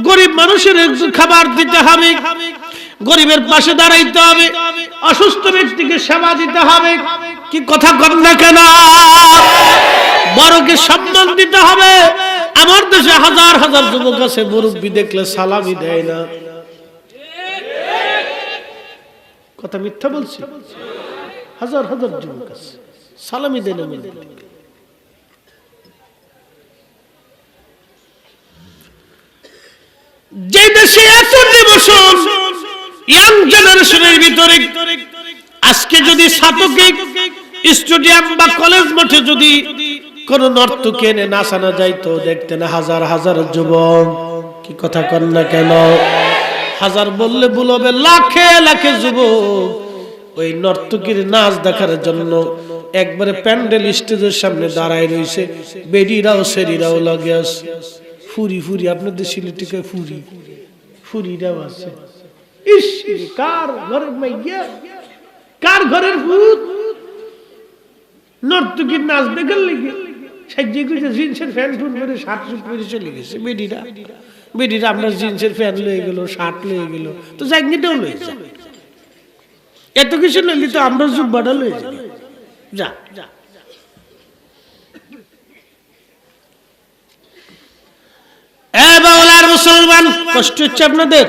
গরিব মানুষের খাবার দিতে হবে, গরিবের পাশে দাঁড়াইতে হবে, অসুস্থ ব্যক্তিকে সেবা দিতে হবে। কি কথা কর না কেন? বড়কে সম্মান দিতে হবে। আমার দেশে হাজার হাজার যুবক আছে, মুরব্বী দেখলে সালামি দেয় না। কথা মিথ্যা বলছি? হাজার হাজার যুবক আছে, সালামি দেয় না। যে দেশে এত ডিভোশন ইয়াং জেনারেশনের ভিতরে, আজকে যদি ছাত্রকে স্টেডিয়াম বা কলেজ মাঠে যদি কোন নর্তকী এনে নাচানো যাইতো, দেখতেন হাজার হাজার যুবক। কি কথা কন না কেন? হাজার বললে ভুল হবে, লাখে লাখে যুবক ওই নর্তকীর নাচ দেখার জন্য একবারে প্যান্ডেল স্টেজের সামনে দাঁড়ায় রয়েছে। বেডিরাও সেরিরাও লাগে আছে, ফুরি ফুরি, আপনাদের সিলেটিকে ফুরি ফুরিরাও আছে। ইস, কার ঘরের মাইয়া, কার ঘরের ভূত নর্তকীর নাচ দেখার লেগে সাজ্জে গুজে জিন্সের প্যান্ট পরে শার্ট শুট পরে চলে গেছে। বেডিরা আপনার জিন্সের প্যান্ট লয়ে গেল, শার্ট লয়ে গেল, তো জাঙ্গিটাও লয়ে যায়। এত কিছু লইলি তো আমরা জুব্বাটা লয়ে যাই। যা বাংলার মুসলমান, কষ্ট হচ্ছে আপনাদের?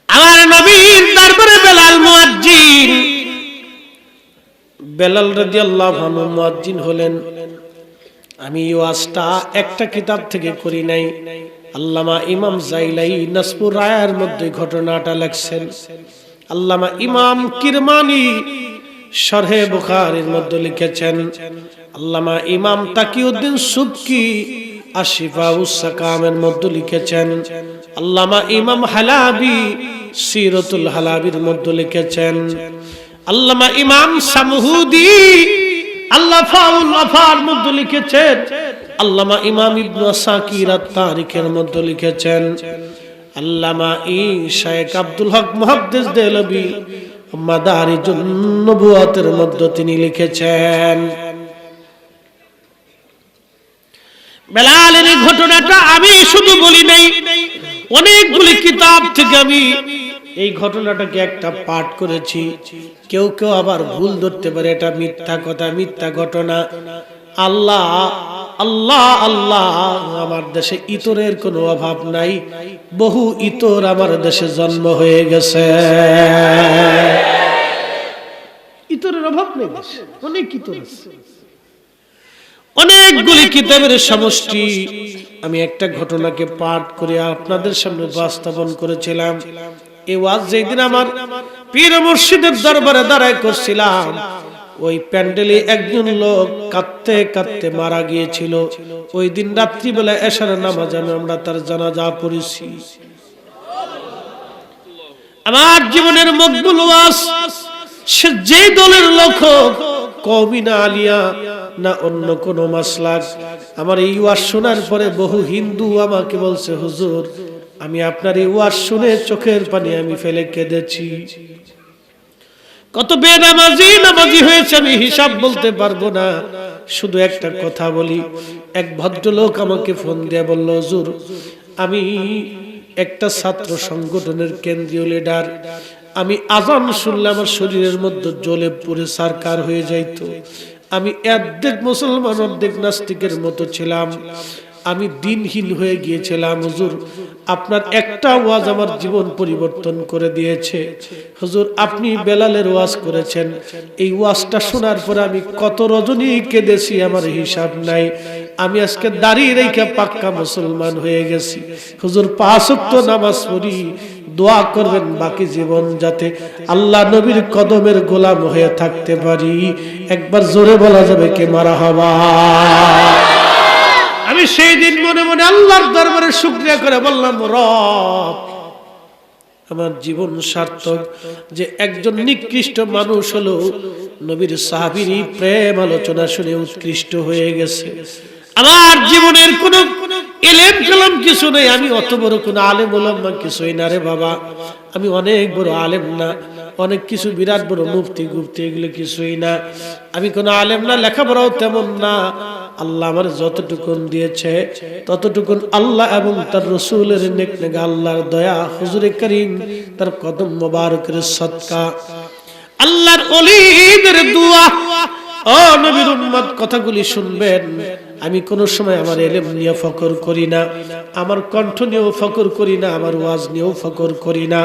আমার নবীর দরবারে বেলাল মুয়াজ্জিন, বেলাল রাদিয়াল্লাহু আনহু মুয়াজ্জিন হলেন। আমি এই ওয়াজটা একটা কিতাব থেকে করি নাই, আল্লামা ইমাম জাইলাই নাসপুর রায়ের মধ্যে ঘটনাটা লেখছেন। আল্লামা ইমাম কিরমানি শরহে বুখারীর মধ্যে লিখেছেন। আল্লামা ইমাম তাকিউদ্দিন সুবকি আশিফাউস সাকামের মধ্যে লিখেছেন। আল্লামা ইমাম হালাবি সিরাতুল হালাবির মধ্যে লিখেছেন। আল্লামা ইমাম সামহুদি আল্লাফার মধ্যে লিখেছেন। আল্লামা ইমাম ইবনে আসাকির আত-তারিখের মধ্যে লিখেছেন। আল্লামা শাইখ আব্দুল হক মুহাদ্দিস দেহলভী মাদারিজুন নবুওয়াতের মধ্যে তিনি লিখেছেন। বেলালের ঘটনাটা আমি শুধু বলি নাই, অনেকগুলি কিতাব থেকে আমি এই ঘটনাটাকে একটা পাঠ করেছি। কেউ কেউ আবার ভুল ধরতে পারে, এটা মিথ্যা কথা, মিথ্যা ঘটনা। আল্লাহ আল্লাহ আল্লাহ, আমার দেশে ইতরের কোনো অভাব নাই, বহু ইতর আমার দেশে জন্ম হয়ে গেছে। ইতরের অভাব নেই, অনেক ইতর আছে, অনেকগুলি কিতাবের সমষ্টি। আমি একটা ঘটনাকে পাঠ করে আপনাদের সামনে উপস্থাপন করেছিলাম। এই ওয়াজ যেদিন আমার পীর মুর্শিদের দরবারে দাঁড়ায় করছিলাম, ওই প্যান্ডেলে একজন লোক কাঁদতে কাঁদতে মারা গিয়েছিল। ওই দিন রাত্রিবেলা এশার নামাজে আমরা তার জানাজা পড়েছি। আমার জীবনের মকবুল ওয়াজ, সে যে দলের লোক, কওমি না আলিয়া না অন্য কোন মাসলাক, আমার এই ওয়াজ শোনার পরে বহু হিন্দু আমাকে বলছে, হুজুর আমি আপনার এই ওয়াজ শুনে চোখের পানি আমি ফেলে কেঁদেছি। কত বেনামাজি নামাজি হয়েছে আমি হিসাব বলতে পারবো না। শুধু একটা কথা বলি। এক ভদ্রলোক আমাকে ফোন দিয়ে বলল, হুজুর আমি একটা ছাত্র সংগঠনের কেন্দ্রীয় লিডার, আমি আজান শুনলে আমার শরীরের মধ্যে জ্বলে পুড়ে সারকার হয়ে যাইতো। আমি অর্ধেক মুসলমান অর্ধেক নাস্তিকের মতো ছিলাম, আমি দিনহীন হয়ে গিয়েছিলাম। হুজুর আপনার একটা ওয়াজ আমার জীবন পরিবর্তন করে দিয়েছে। হুজুর আপনি বেলালের ওয়াজ করেছেন, এই ওয়াজটা শোনার পরে আমি কত রজনী কেঁদেছি আমার হিসাব নাই। আমি আজকে দাঁড়িয়ে রেখে পাক্কা মুসলমান হয়ে গেছি। হুজুর 5 ওয়াক্ত নামাজ পড়ি, দোয়া করবেন বাকি জীবন যাতে আল্লাহ নবীর কদমের গোলাম হয়ে থাকতে পারি। একবার জোরে বলা যাবে কে মারহাবা। আমি সেই দিন মনে মনে আল্লাহর দরবারে শুকরিয়া করে বললাম, রব আমার জীবন সার্থক যে একজন নিকৃষ্ট মানুষ হলো নবীর সাহাবীর প্রেম আলোচনা শুনে উৎকৃষ্ট হয়ে গেছে। আমার জীবনের কোনো ইলম কালাম কিছু নেই, আমি অত বড় কোনো আলেম ওলামা কিছুই না রে বাবা। আমি অনেক বড় আলেম না, অনেক কিছু বিরাট বড় মুফতি গুফতি এগুলো কিছুই না। আমি কোনো আলেম না, লেখাপড়াও তেমন না। আল্লাহ আমার যতটুকুন দিয়েছে ততটুকুন আল্লাহ এবং তার রাসূলের নেক নেক আল্লাহর দয়া, হুজুরে করিম তার কদম মোবারকের সদকা, আল্লাহর ওলিদের দোয়া। ও নবীর উম্মত কথাগুলি শুনবেন। আমি কোন সময় আমার ইলম নিয়ে ফখর করি না, আমার কণ্ঠ নিয়েও ফখর করি না, আমার ওয়াজ নিয়েও ফখর করি না।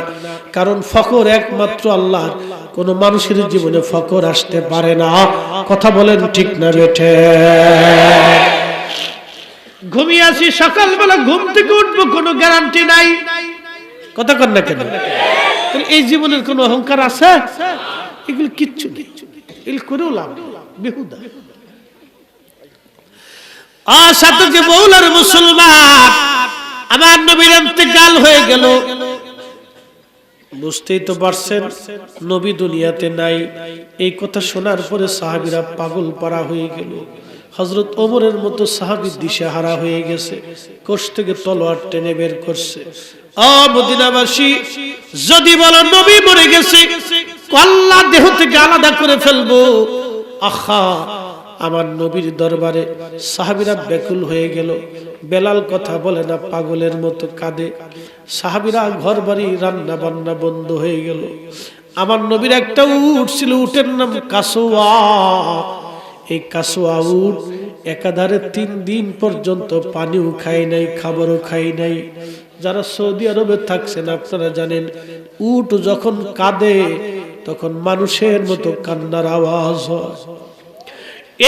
কারণ ফখর একমাত্র আল্লাহর, কোন মানুষের জীবনে ফখর আসতে পারে না। কথা বলেন ঠিক না বেঠে? ঘুমিয়ে আছি, সকালবেলা ঘুম থেকে উঠবো কোনো গ্যারান্টি নাই। কথা কন না কেন? এই জীবনের কোনো অহংকার আছে? এগুলো কিচ্ছু নেই, এগুলো করেও লাভ বেহুদা। সাথে যে মৌলার মুসলমান, আমার নবীর ইন্তেকাল হয়ে গেল, বুঝতেই তো পারছেন নবী দুনিয়াতে নাই। এই কথা শোনার পরে সাহাবীরা পাগল পারা হয়ে গেল। হযরত ওমরের মতো সাহাবী দিশেহারা হয়ে গেছে, কোষ থেকে তলোয়ার টেনে বের করছে। ও মদিনাবাসী, যদি বলো নবী মরে গেছে, আল্লাহ দেহ থেকে আলাদা করে ফেলবো, আহা আমার নবীর দরবারে সাহাবীরা ব্যাকুল হয়ে গেল। বেলাল কথা বলে না, পাগলের মতো কাঁদে। সাহাবীরা ঘর বাড়ি রান্না বান্না বন্ধ হয়ে গেল। আমার নবীর একটা উট ছিল, উটের নাম কাসওয়া। এই কাসওয়া উট একাধারে 3 দিন পর্যন্ত পানিও খায় নাই, খাবারও খায় নাই। যারা সৌদি আরবে থাকছেন আপনারা জানেন, উট যখন কাঁদে তখন মানুষের মতো কান্নার আওয়াজ হয়।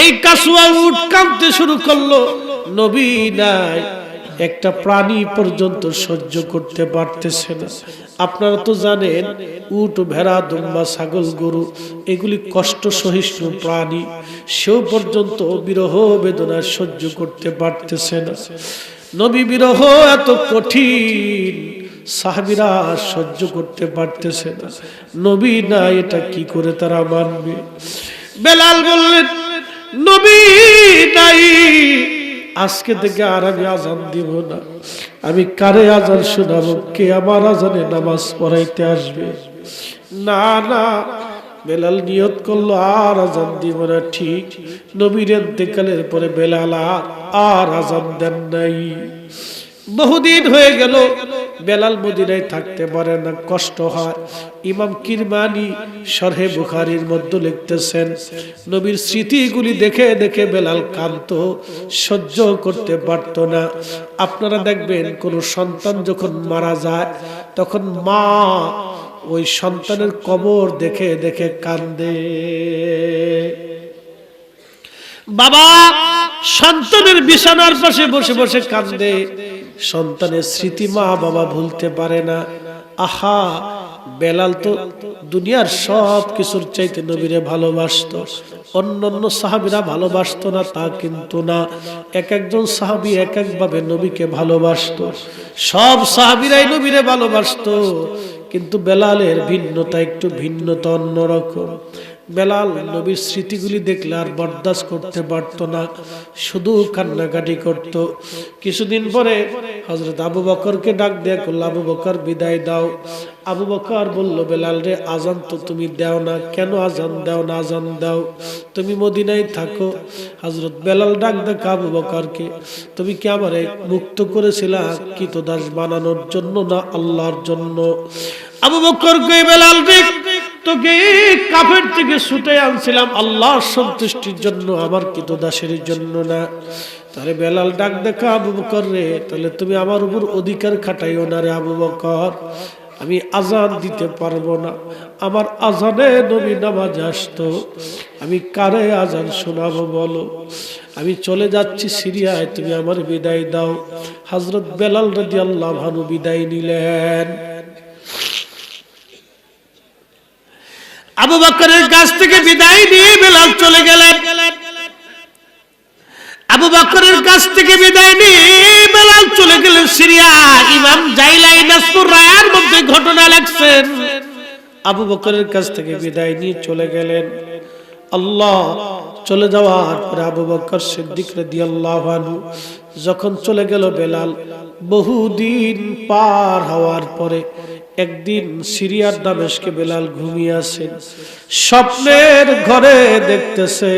এই কাসওয়া উট কাঁদতে শুরু করলো, নবী নাই, একটা প্রাণী পর্যন্ত সহ্য করতে পারতেছে না। আপনারা তো জানেন উট, ভেড়া, দুম্বা, ছাগল, গরু এগুলি কষ্ট সহিষ্ণু প্রাণী, সেও পর্যন্ত বিরহ বেদনা সহ্য করতে পারতেছে না। নবী বিরহ এত কঠিন, সাহাবীরা সহ্য করতে পারতেছে না। নবী না, এটা কি করে তারা মানবে? বেলাল বললেন, নবী নাই, আজকে থেকে আর আমি আজান দিব না। আমি কারে আজান শোনাবো? কে আমার আজানে নামাজ পড়াইতে আসবে? না না, বেলাল নিয়ত করলো আর আজান দিব না। ঠিক নবীর ইন্তেকালের পরে বেলাল আর আজান দেন নাই। বহুদিন হয়ে গেল, বেলাল মদিনায় থাকতে পারে না, কষ্ট হয়। ইমাম কিরমানি শরহে বুখারীর মধ্যে লিখতেছেন, নবীর স্মৃতিগুলি দেখে দেখে বেলাল কাঁদতো, সহ্য করতে পারত না। আপনারা দেখবেন কোন সন্তান যখন মারা যায় তখন মা ওই সন্তানের কবর দেখে দেখে কান্দে। বাবা সন্তানের বিছানার পাশে বসে বসে কান্দে। সন্তানের স্মৃতি মা বাবা ভুলতে পারে না। আহা, বেলাল তো দুনিয়ার সব কিছুর চাইতে নবীরে ভালোবাসতো। অন্যান্য সাহাবীরা ভালোবাসতো না তা কিন্তু না, এক একজন সাহাবী এক একভাবে নবীকে ভালোবাসতো। সব সাহাবীরাই নবীরে ভালোবাসতো, কিন্তু বেলালের ভিন্নতা একটু ভিন্নতা অন্যরকম। বেলাল নবীর স্মৃতিগুলি দেখলে আর বরদাস্ত করতে পারতো না, শুধু কান্নাকাটি করত। কিছুদিন পরে হযরত আবু বকরকে ডাক দিয়ে বলল, আবু বকর বিদায় দাও। আবু বকর বলল, বেলাল রে, আজান তো তুমি দাও না, কেন আজান দাও না? আজান দাও, তুমি মদিনায় থাকো। হযরত বেলাল ডাক দেখ আবু বকরকে, তুমি কি আমারে মুক্ত করেছিলা কৃতদাস বানানোর জন্য না আল্লাহর জন্য? আবু বকর কই, বেলাল রে, তোকে কাফের থেকে ছুটে আনছিলাম আল্লাহর সন্তুষ্টির জন্য, আমার কৃতদাসের জন্য না। তাহলে বেলাল ডাক দেখা, আবু বকর রে, তাহলে তুমি আমার উপর অধিকার খাটাইও না রে আবু বকর, আমি আজান দিতে পারবো না। আমার আজানে নবী নামাজ আসতো, আমি কারে আজান শোনাবো বলো? আমি চলে যাচ্ছি সিরিয়ায়, তুমি আমার বিদায় দাও। হযরত বেলাল রাদিয়াল্লাহু আনহু বিদায় নিলেন। আবু বকরের কাছ থেকে বিদায় নিয়ে বেলাল চলে গেলেন। আবু বকরের কাছ থেকে বিদায় নিয়ে বেলাল চলে গেলেন সিরিয়া। ইমাম জাইলাই নাসপুর রায়ের মধ্যে ঘটনা লেখছেন, আবু বকরের কাছ থেকে বিদায় নিয়ে চলে গেলেন। আল্লাহ চলে যাওয়ার পরে আবু বকর সিদ্দিক রাদিয়াল্লাহু আনহু যখন চলে গেল, বেলাল বহুদিন পার হওয়ার পরে একদিন সিরিয়ার দামেস্কে বেলাল ঘুমিয়ে আছেন। স্বপ্নের ঘরে দেখতেছে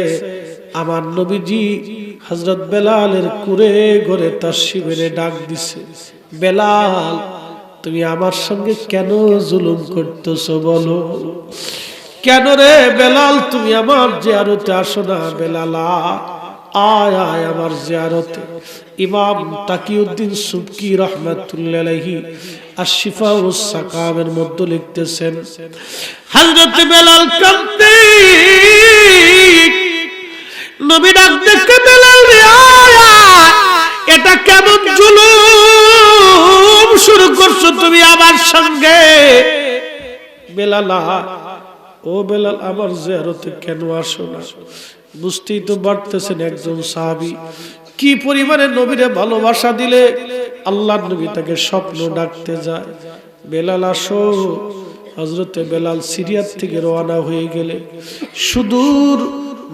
আমার নবীজি হযরত বেলালের কুরে ঘরে তার শিবিরে ডাক দিছে, বেলাল তুমি আমার সঙ্গে কেন জুলুম করতেছো বলো? কেন রে বেলাল তুমি আমার জিয়ারতে আসো না? বেলাল আয় আয় আমার জিয়ারতে। ইমাম তাকিউদ্দিন সুবকি রাহমাতুল্লাহি আলাইহি আশ-শিফা ওয়াস সাকামের মধ্যে লিখতেছেন, হযরত বেলাল কাঁদতে, নবী ডাক দেখে, বেলাল রে আয় আয়, এটা কেমন জুলুম শুরু করছো তুমি আমার সঙ্গে? বেলাল ও বেলাল আমার জিয়ারতে কেন আসো না? বুঝতেই তো পারতেছেন একজন সাহাবী কি পরিমাণে নবীরে ভালোবাসা দিলে আল্লাহর নবী তাকে স্বপ্ন ডাকতে যায়, বেলাল আসো। হযরতে বেলাল সিরিয়া থেকে রওনা হয়ে গেলে সুদূর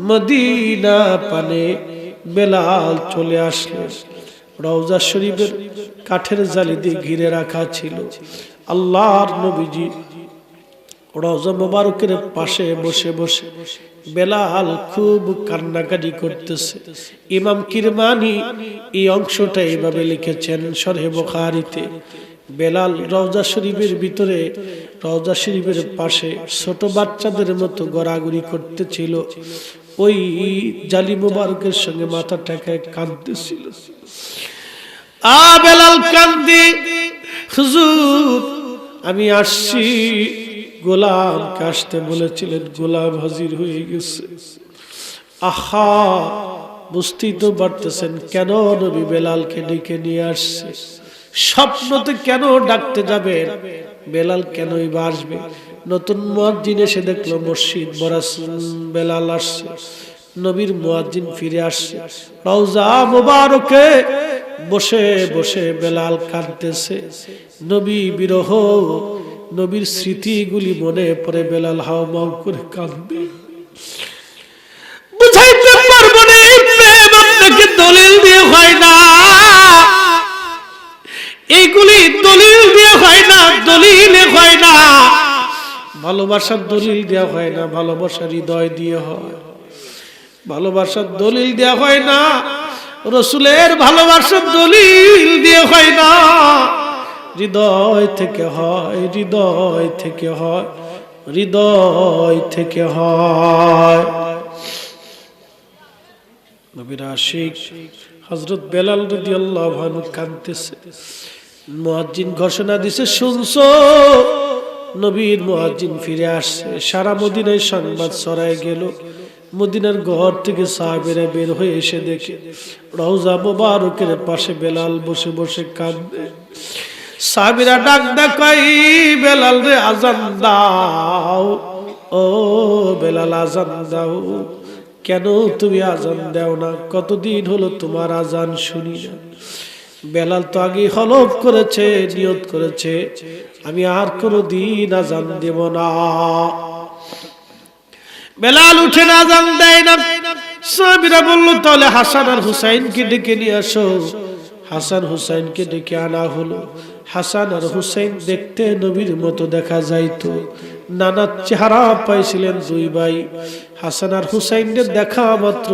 মদিনা পানে বেলাল চলে আসলেন। রওজা শরীফের কাঠের জালি দিয়ে ঘিরে রাখা ছিল। আল্লাহর নবীজি রওজা মোবারকের পাশে বসে বসে বেলাল খুব কান্নাকাটি করতেছে। ইমাম কিরমানি এই অংশটা এইভাবে লিখেছেন শরহে বুখারীতে, বেলাল রওজা শরীফের ভিতরে, রওজা শরীফের পাশে ছোট বাচ্চাদের মতো গড়াগড়ি করতেছিল, ওই জালি মোবারকের সঙ্গে মাথা ঠেকায় কাঁদতেছিল। বেলাল কান্দে, হুজুর আমি আসছি। গোলাম আসতে বলেছিলেন, গোলাম হাজির হয়ে গেছে। আহা, বুঝতেই তো পারতেছেন কেন নবী বেলালকে ডেকে নিয়ে আসছে। স্বপ্নতে কেন ডাকতে যাবেন? বেলাল কেনই বা আসবে? নতুন মুয়াজ্জিন এসে দেখলো মসজিদ ভরা, বেলাল আসছে, নবীর মুয়াজ্জিন ফিরে আসছে। রওজা মুবারকে বসে বসে বেলাল কাঁদতেছে। নবী বিরহ, নবীর স্মৃতিগুলি মনে পড়ে বেলাল হাওমাও করে কাঁদবে। বুঝাইতে পারবো না, প্রেম আপনাকে দলিল দিয়ে হয় না, এইগুলি দলিল দিয়ে হয় না, দলিলে হয় না। ভালোবাসার দলিল দেওয়া হয় না, ভালোবাসা হৃদয় দিয়ে হয়। ভালোবাসার দলিল দেওয়া হয় না, রাসূলের ভালোবাসার দলিল দিয়ে হয় না, হৃদয় থেকে হয়, হৃদয় থেকে হয়, হৃদয় থেকে হয়। নবীর আশিক হযরত বেলাল রাদিয়াল্লাহু আনহু কাঁদতেছে। মুয়াজ্জিন ঘোষণা দিছে, শুনছো? নবীর মুয়াজ্জিন ফিরে আসছে। সারা মদিনায় সংবাদ ছড়ায় গেল। মদিনার ঘর থেকে সাহাবীরা বের হয়ে এসে দেখে রওজা মুবারকের পাশে বেলাল বসে বসে কাঁদে। সাহাবীরা ডাক দেয়, বেলাল রে আজান দাও, ও বেলাল আজান দাও। কেন তুমি আজান দাও না? কতদিন হলো তোমার আজান শুনি না। বেলাল তো আগে হলফ করেছে, নিয়ত করেছে, আমি আর কোনদিন আজান দেব না। বেলাল উঠে না, আযান দেয় না। সাহাবীরা বলল তাহলে হাসান আর হুসাইনকে ডেকে নিয়ে আসো। হাসান হুসাইনকে ডেকে আনা হলো। হাসান আর হুসাইন দেখতে নবীর মতো দেখা যাইতো, নানা চেহারা পাইছিলেন দুই ভাই। হাসান আর হুসাইনের দেখা মাত্র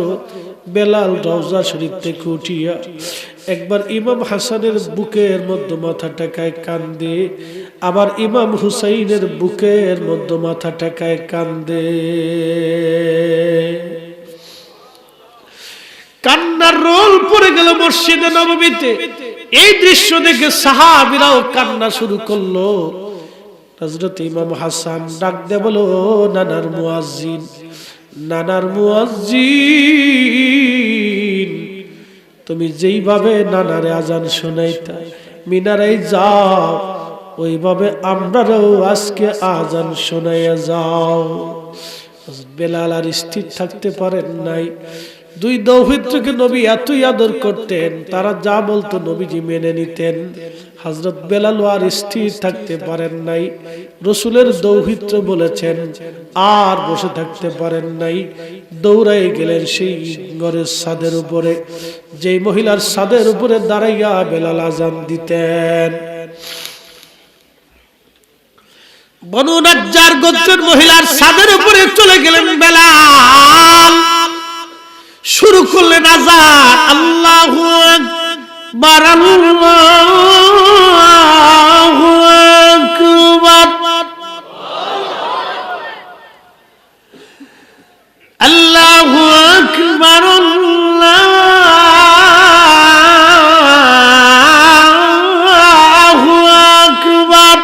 বেলাল রওজা শরীফ থেকে উঠিয়া একবার ইমাম হাসানের বুকের মধ্যে মাথা টেকায় কান্দে, আবার ইমাম হুসাইনের বুকের মধ্যে মাথা টেকায় কান্দে। কান্নার রোল পড়ে গেল মসজিদে নববীতে। এই দৃশ্য দেখে সাহাবীরাও কান্না শুরু করলো। হযরত ইমাম হাসান ডাক দিয়ে বলো, নানার মুয়াজ্জিন, নানার মুয়াজ্জিন, তুমি যেইভাবে নানারে আজান শোনাইতা মিনারায় যাও, ওইভাবে আমরাও আজকে আজান শোনাইয়া যাও। বেলাল আর স্থির থাকতে পারেন নাই। দুই দৌহিত্রকে নবী এতই আদর করতেন, তারা যা বলতো নবীজি মেনে নিতেন। হযরত বেলাল আর স্থির থাকতে পারেন নাই। রাসূলের দৌহিত্র বলেছেন, আর বসে থাকতে পারেন নাই, দৌড়াই গেলেন সেই ঘরের ছাদের উপরে, যেই মহিলার ছাদের উপরে দাঁড়াইয়া বেলাল আজান দিতেন। বনু নাজ্জার গোত্রের মহিলার ছাদের উপরে চলে গেলেন বেলাল, শুরু করলেন আযান। আল্লাহু আকবার, আল্লাহু আকবার, আল্লাহু আকবার, আল্লাহু আকবার।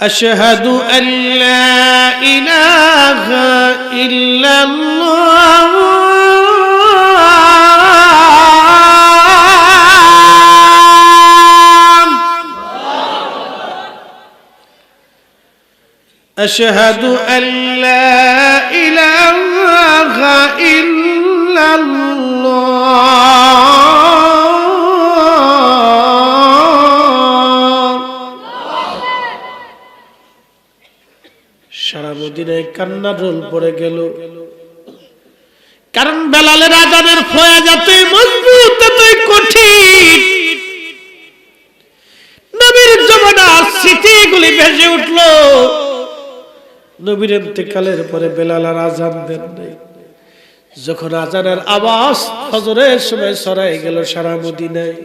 আশহাদু আল্লা ইলাহা ইল্লাল্লাহ, আশহাদু আল্লা ইলাহা ইল্লাল্লাহ। সারা মদিনায় কান্নার রোল পড়ে গেল, কারণ বেলালের আজানের ফয়েজ এতই মজবুত, এতই কঠিন। নবীর জমানার স্মৃতিগুলি ভেসে উঠল। নবীর ইন্তেকালের পরে বেলাল আর আজান দেন নাই। যখন আজানের আওয়াজ ফজরের সময় ছড়াই গেল সারা মদিনায়,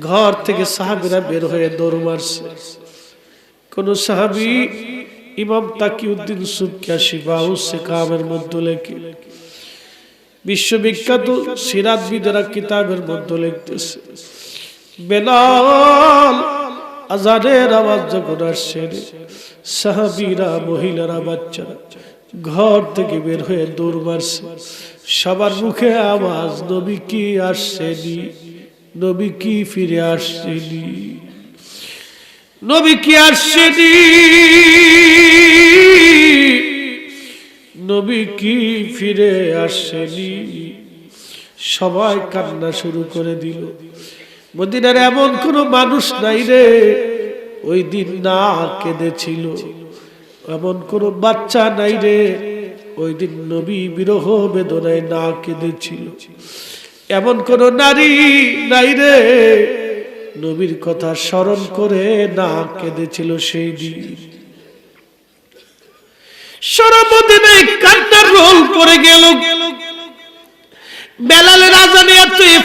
ঘর থেকে সাহাবীরা বের হয়ে দৌড় মারছে। কোন সাহাবী ইমাম তাকিউদ্দিন সুবকি শিফাউস সিকামের মধ্যে লেখে, বিশ্ববিখ্যাত সিরাতবিদরা কিতাবের মধ্যে লিখতেছে, বেলাল আজানের আওয়াজ যখন আসছে, সাহাবীরা, মহিলারা, বাচ্চারা ঘর থেকে বের হয়ে দৌড় মারছে। সবার মুখে আওয়াজ, নবী কি আসছেনি, নবী কি ফিরে আসছেনি, নবী কি আসছেনি, নবী কি ফিরে আসছেনি। সবাই কান্না শুরু করে দিল। মদিনার এমন কোন মানুষ নাই রে ওই দিন না কেঁদেছিল, এমন কোন বাচ্চা নাই রে ওই দিন নবী বিরহ বেদনায় না কেঁদেছিল, এমন কোন নারী নাই রে নবীর কথা স্মরণ করে না কেঁদেছিল সেই দিন। সারা মদিনায় কান্নার রোল পড়ে গেল। বেলালের আজানে এতই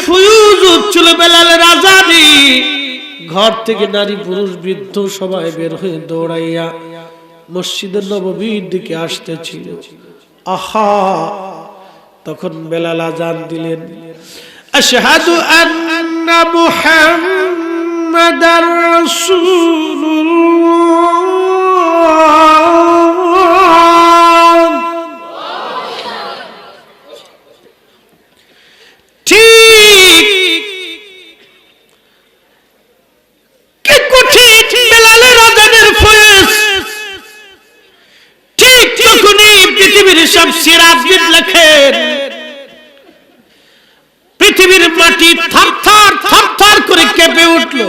ফুয়ুজ হচ্ছিল বেলালের আজানে, ঘর থেকে নারী পুরুষ বৃদ্ধ সবাই বের হয়ে দৌড়াইয়া মসজিদের নববীর দিকে আসতেছিল। আহা, তখন বেলাল আজান দিলেন, আশহাদু আন্না মুহাম্মাদার রাসূলুল্লাহ। ঠিক কি কঠিন বেলালের আজানের ফয়েজ। ঠিক তখনই পৃথিবীর সব সিরাজবিদ লেখেন, পৃথিবীর মাটি থারথার থারথার করে কেঁপে উঠলো।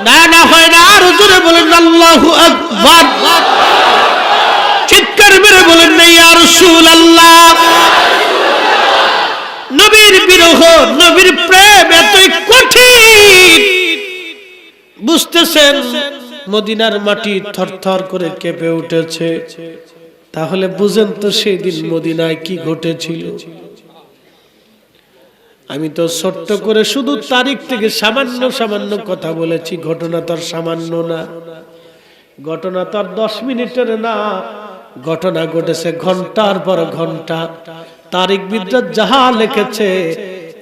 না না হয় না, আরো জোরে বলেন আল্লাহু আকবার। চিৎকার মেরে বলেন না ইয়া রাসূলুল্লাহ। নবীর বিরহ, নবীর প্রেম এতই কঠিন, বুঝতেছেন মদিনার মাটি থরথর করে কেঁপে উঠেছে। তাহলে বুঝেন তো সেই দিন মদিনায় কি ঘটেছিল। আমি তো ছোট্ট করে শুধু তারিখ থেকে সামান্য সামান্য কথা বলেছি, ঘটনা তো আর সামান্য না, ঘটনা তো আর 10 মিনিটের না, ঘটনা ঘটেছে ঘন্টার পর ঘন্টা। তারিখবিদরা যাহা লিখেছে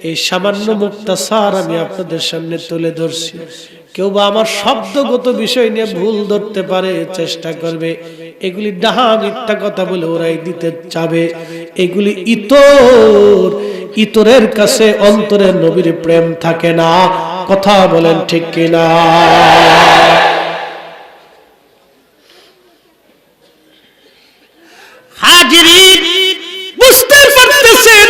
এই সামান্য মুক্তাসার আমি আপনাদের সামনে তুলে ধরছি। কেউ বা আমার শব্দগত বিষয় নিয়ে ভুল ধরতে পারে, চেষ্টা করবে এগুলি ডাহা মিথ্যা কথা বলে ওরাই দিতে চাবে। এগুলি ইতরের কাছে অন্তরে নবীর প্রেম থাকে না। কথা বলেন ঠিক কিনা? হাজিরিন, বুঝতে পারতেছেন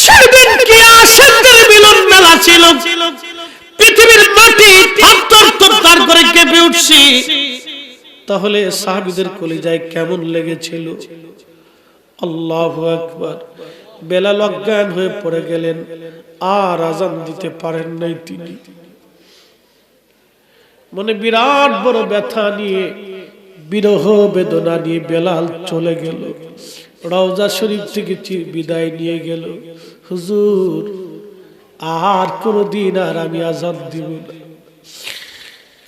সেদিন কি আশাদের মিলন মেলা ছিল। পৃথিবীর মাটি থরথর করে কেঁপে উঠছে। তাহলে সাহাবীদের কলিজায় কেমন লেগেছিল। আল্লাহু আকবার। বেলাল অজ্ঞান হয়ে পড়ে গেলেন, আর আজান দিতে পারেন নাই তিনি। মনে বিরাট বড় ব্যথা নিয়ে, বিরহ বেদনা নিয়ে বেলাল চলে গেল। রওজা শরীফ থেকে বিদায় নিয়ে গেল। হুজুর, আর কোনদিন আর আমি আজান দিব না।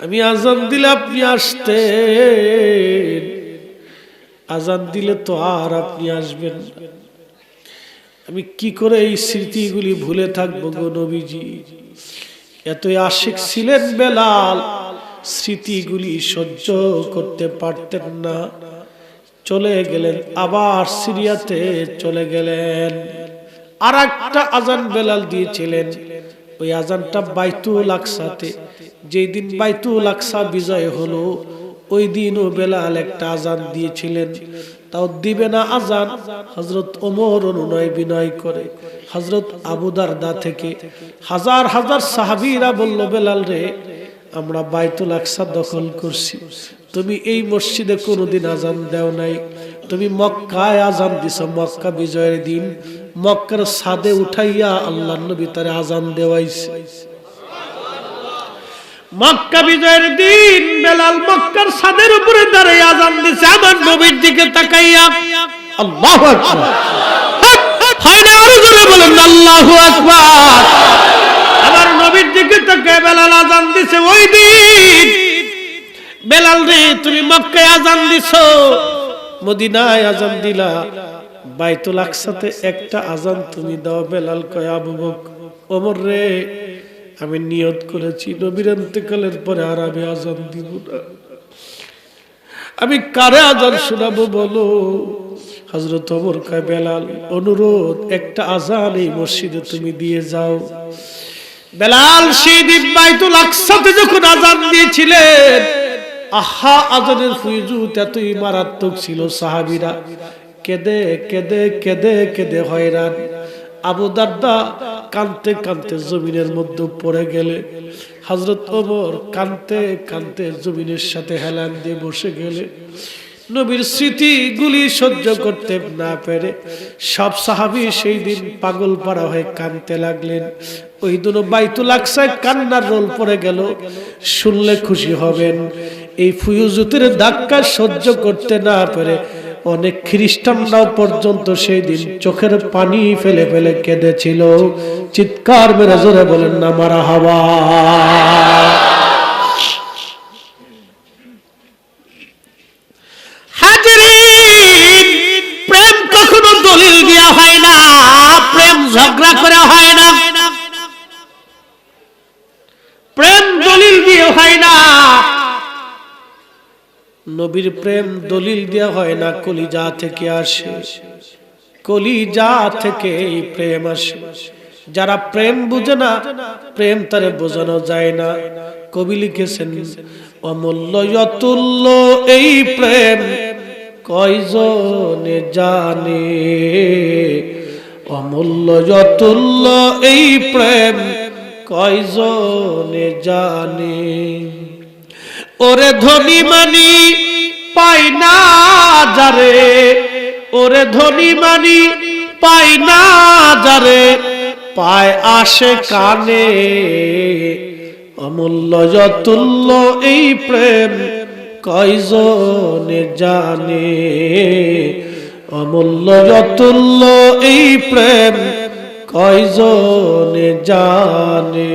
আমি আজান দিলে আপনি আসতেন, আজান দিলে তো আর আপনি আসবেন না। আমি কি করে এই স্মৃতিগুলি ভুলে থাকবো গো নবীজি। এতই আশিক ছিলেন বেলাল, স্মৃতিগুলি সহ্য করতে পারতেন না। চলে গেলেন, আবার সিরিয়াতে চলে গেলেন। আর একটা আজান বেলাল দিয়েছিলেন, ওই আজানটা বাইতুল আকসাতে। যেই দিন বাইতুল আকসা বিজয় হলো ওই দিনও বেলাল একটা আজান দিয়েছিলেন। তাও দিবে না আজান, হযরত ওমর অনুনয় বিনয় করে হযরত আবু দারদা থেকে হাজার হাজার সাহাবীরা বলল, বেলাল রে, আমরা বাইতুল আকসা দখল করছি, তুমি এই মসজিদে কোনোদিন আজান দেও নাই। তুমি মক্কায় আজান দিছো, মক্কা বিজয়ের দিন মক্কার ছাদে উঠাইয়া আল্লাহর নবী তারে আজান দেওয়াইছে। মক্কা বিজয়ের দিন বেলাল মক্কার ছাদের উপরে দাঁড়িয়ে আজান দিছে আমার নবীর দিকে তাকাইয়া। আল্লাহু আকবার। হয় না, আরো জোরে বলেন আল্লাহু আকবার। আমার নবীর দিকে তাকায় বেলাল আজান দিছে। ওই দিন বেলাল রে, তুমি মক্কায় আজান দিছো, মদিনায় আজান দিলা, বাইতুল আকসাতে একটা আজান তুমি দাও। বেলাল কয়, আবু বকর, ওমর রে, আমি নিয়ত করেছি নবীর ইন্তেকালের পরে আর আমি আজান দিব না। আমি কারে আজান শোনাবো বলো? হযরত ওমর কয়, বেলাল, অনুরোধ, একটা আজান এই মসজিদে তুমি দিয়ে যাও। বেলাল সেই দিন বাইতুল আকসাতে যখন আজান দিয়েছিলেন, আহা, আজানের ফুয়ুজুত এতই মারাত্মক ছিল, সাহাবীরা কেঁদে কেঁদে কেঁদে কেঁদে হয়রান। আবু দারদা কাঁদতে কাঁদতে জমিনের মধ্যে পড়ে গেলে, হযরত ওমর কাঁদতে কাঁদতে জমিনের সাথে হেলান দিয়ে বসে গেলে। নবীর স্মৃতিগুলি সহ্য করতে না পেরে সব সাহাবী সেই দিন পাগল পাড়া হয়ে কাঁদতে লাগলেন। ওই দিনও বাইতুল আকসায় কান্নার রোল পড়ে গেল। শুনলে খুশি হবেন, এই ফুয়ুজুতের ধাক্কা সহ্য করতে না পেরে অনেক খ্রিস্টানরাও পর্যন্ত সেই দিন চোখের পানি ফেলে ফেলে কেঁদেছিল। চিৎকার মেরে জোরে বলেন না মারহাবা। হাজিরিন, প্রেম কখনো দলিল দেওয়া হয় না, প্রেম ঝগড়া করা হয় না, প্রেম দলিল দিয়ে হয় না। নবীর প্রেম দলিল দেওয়া হয় না, কলিজা থেকে আসে, কলিজা থেকে এই প্রেম আসে। যারা প্রেম বুঝে না, প্রেম তারে বোঝানো যায় না। কবি লিখেছেন, অমূল্য অতুল্য এই প্রেম কয়জনে জানে, অমূল্য অতুল্য এই প্রেম কয়জনে জানে। ওরে ধনী মানি পাই না যারে, ওরে ধনী মানি পাই না যারে, পায় আসে কানে। অমূল্য অতুল্য এই প্রেম কয়জনে জানে, অমূল্য অতুল্য এই প্রেম কয়জনে জানে।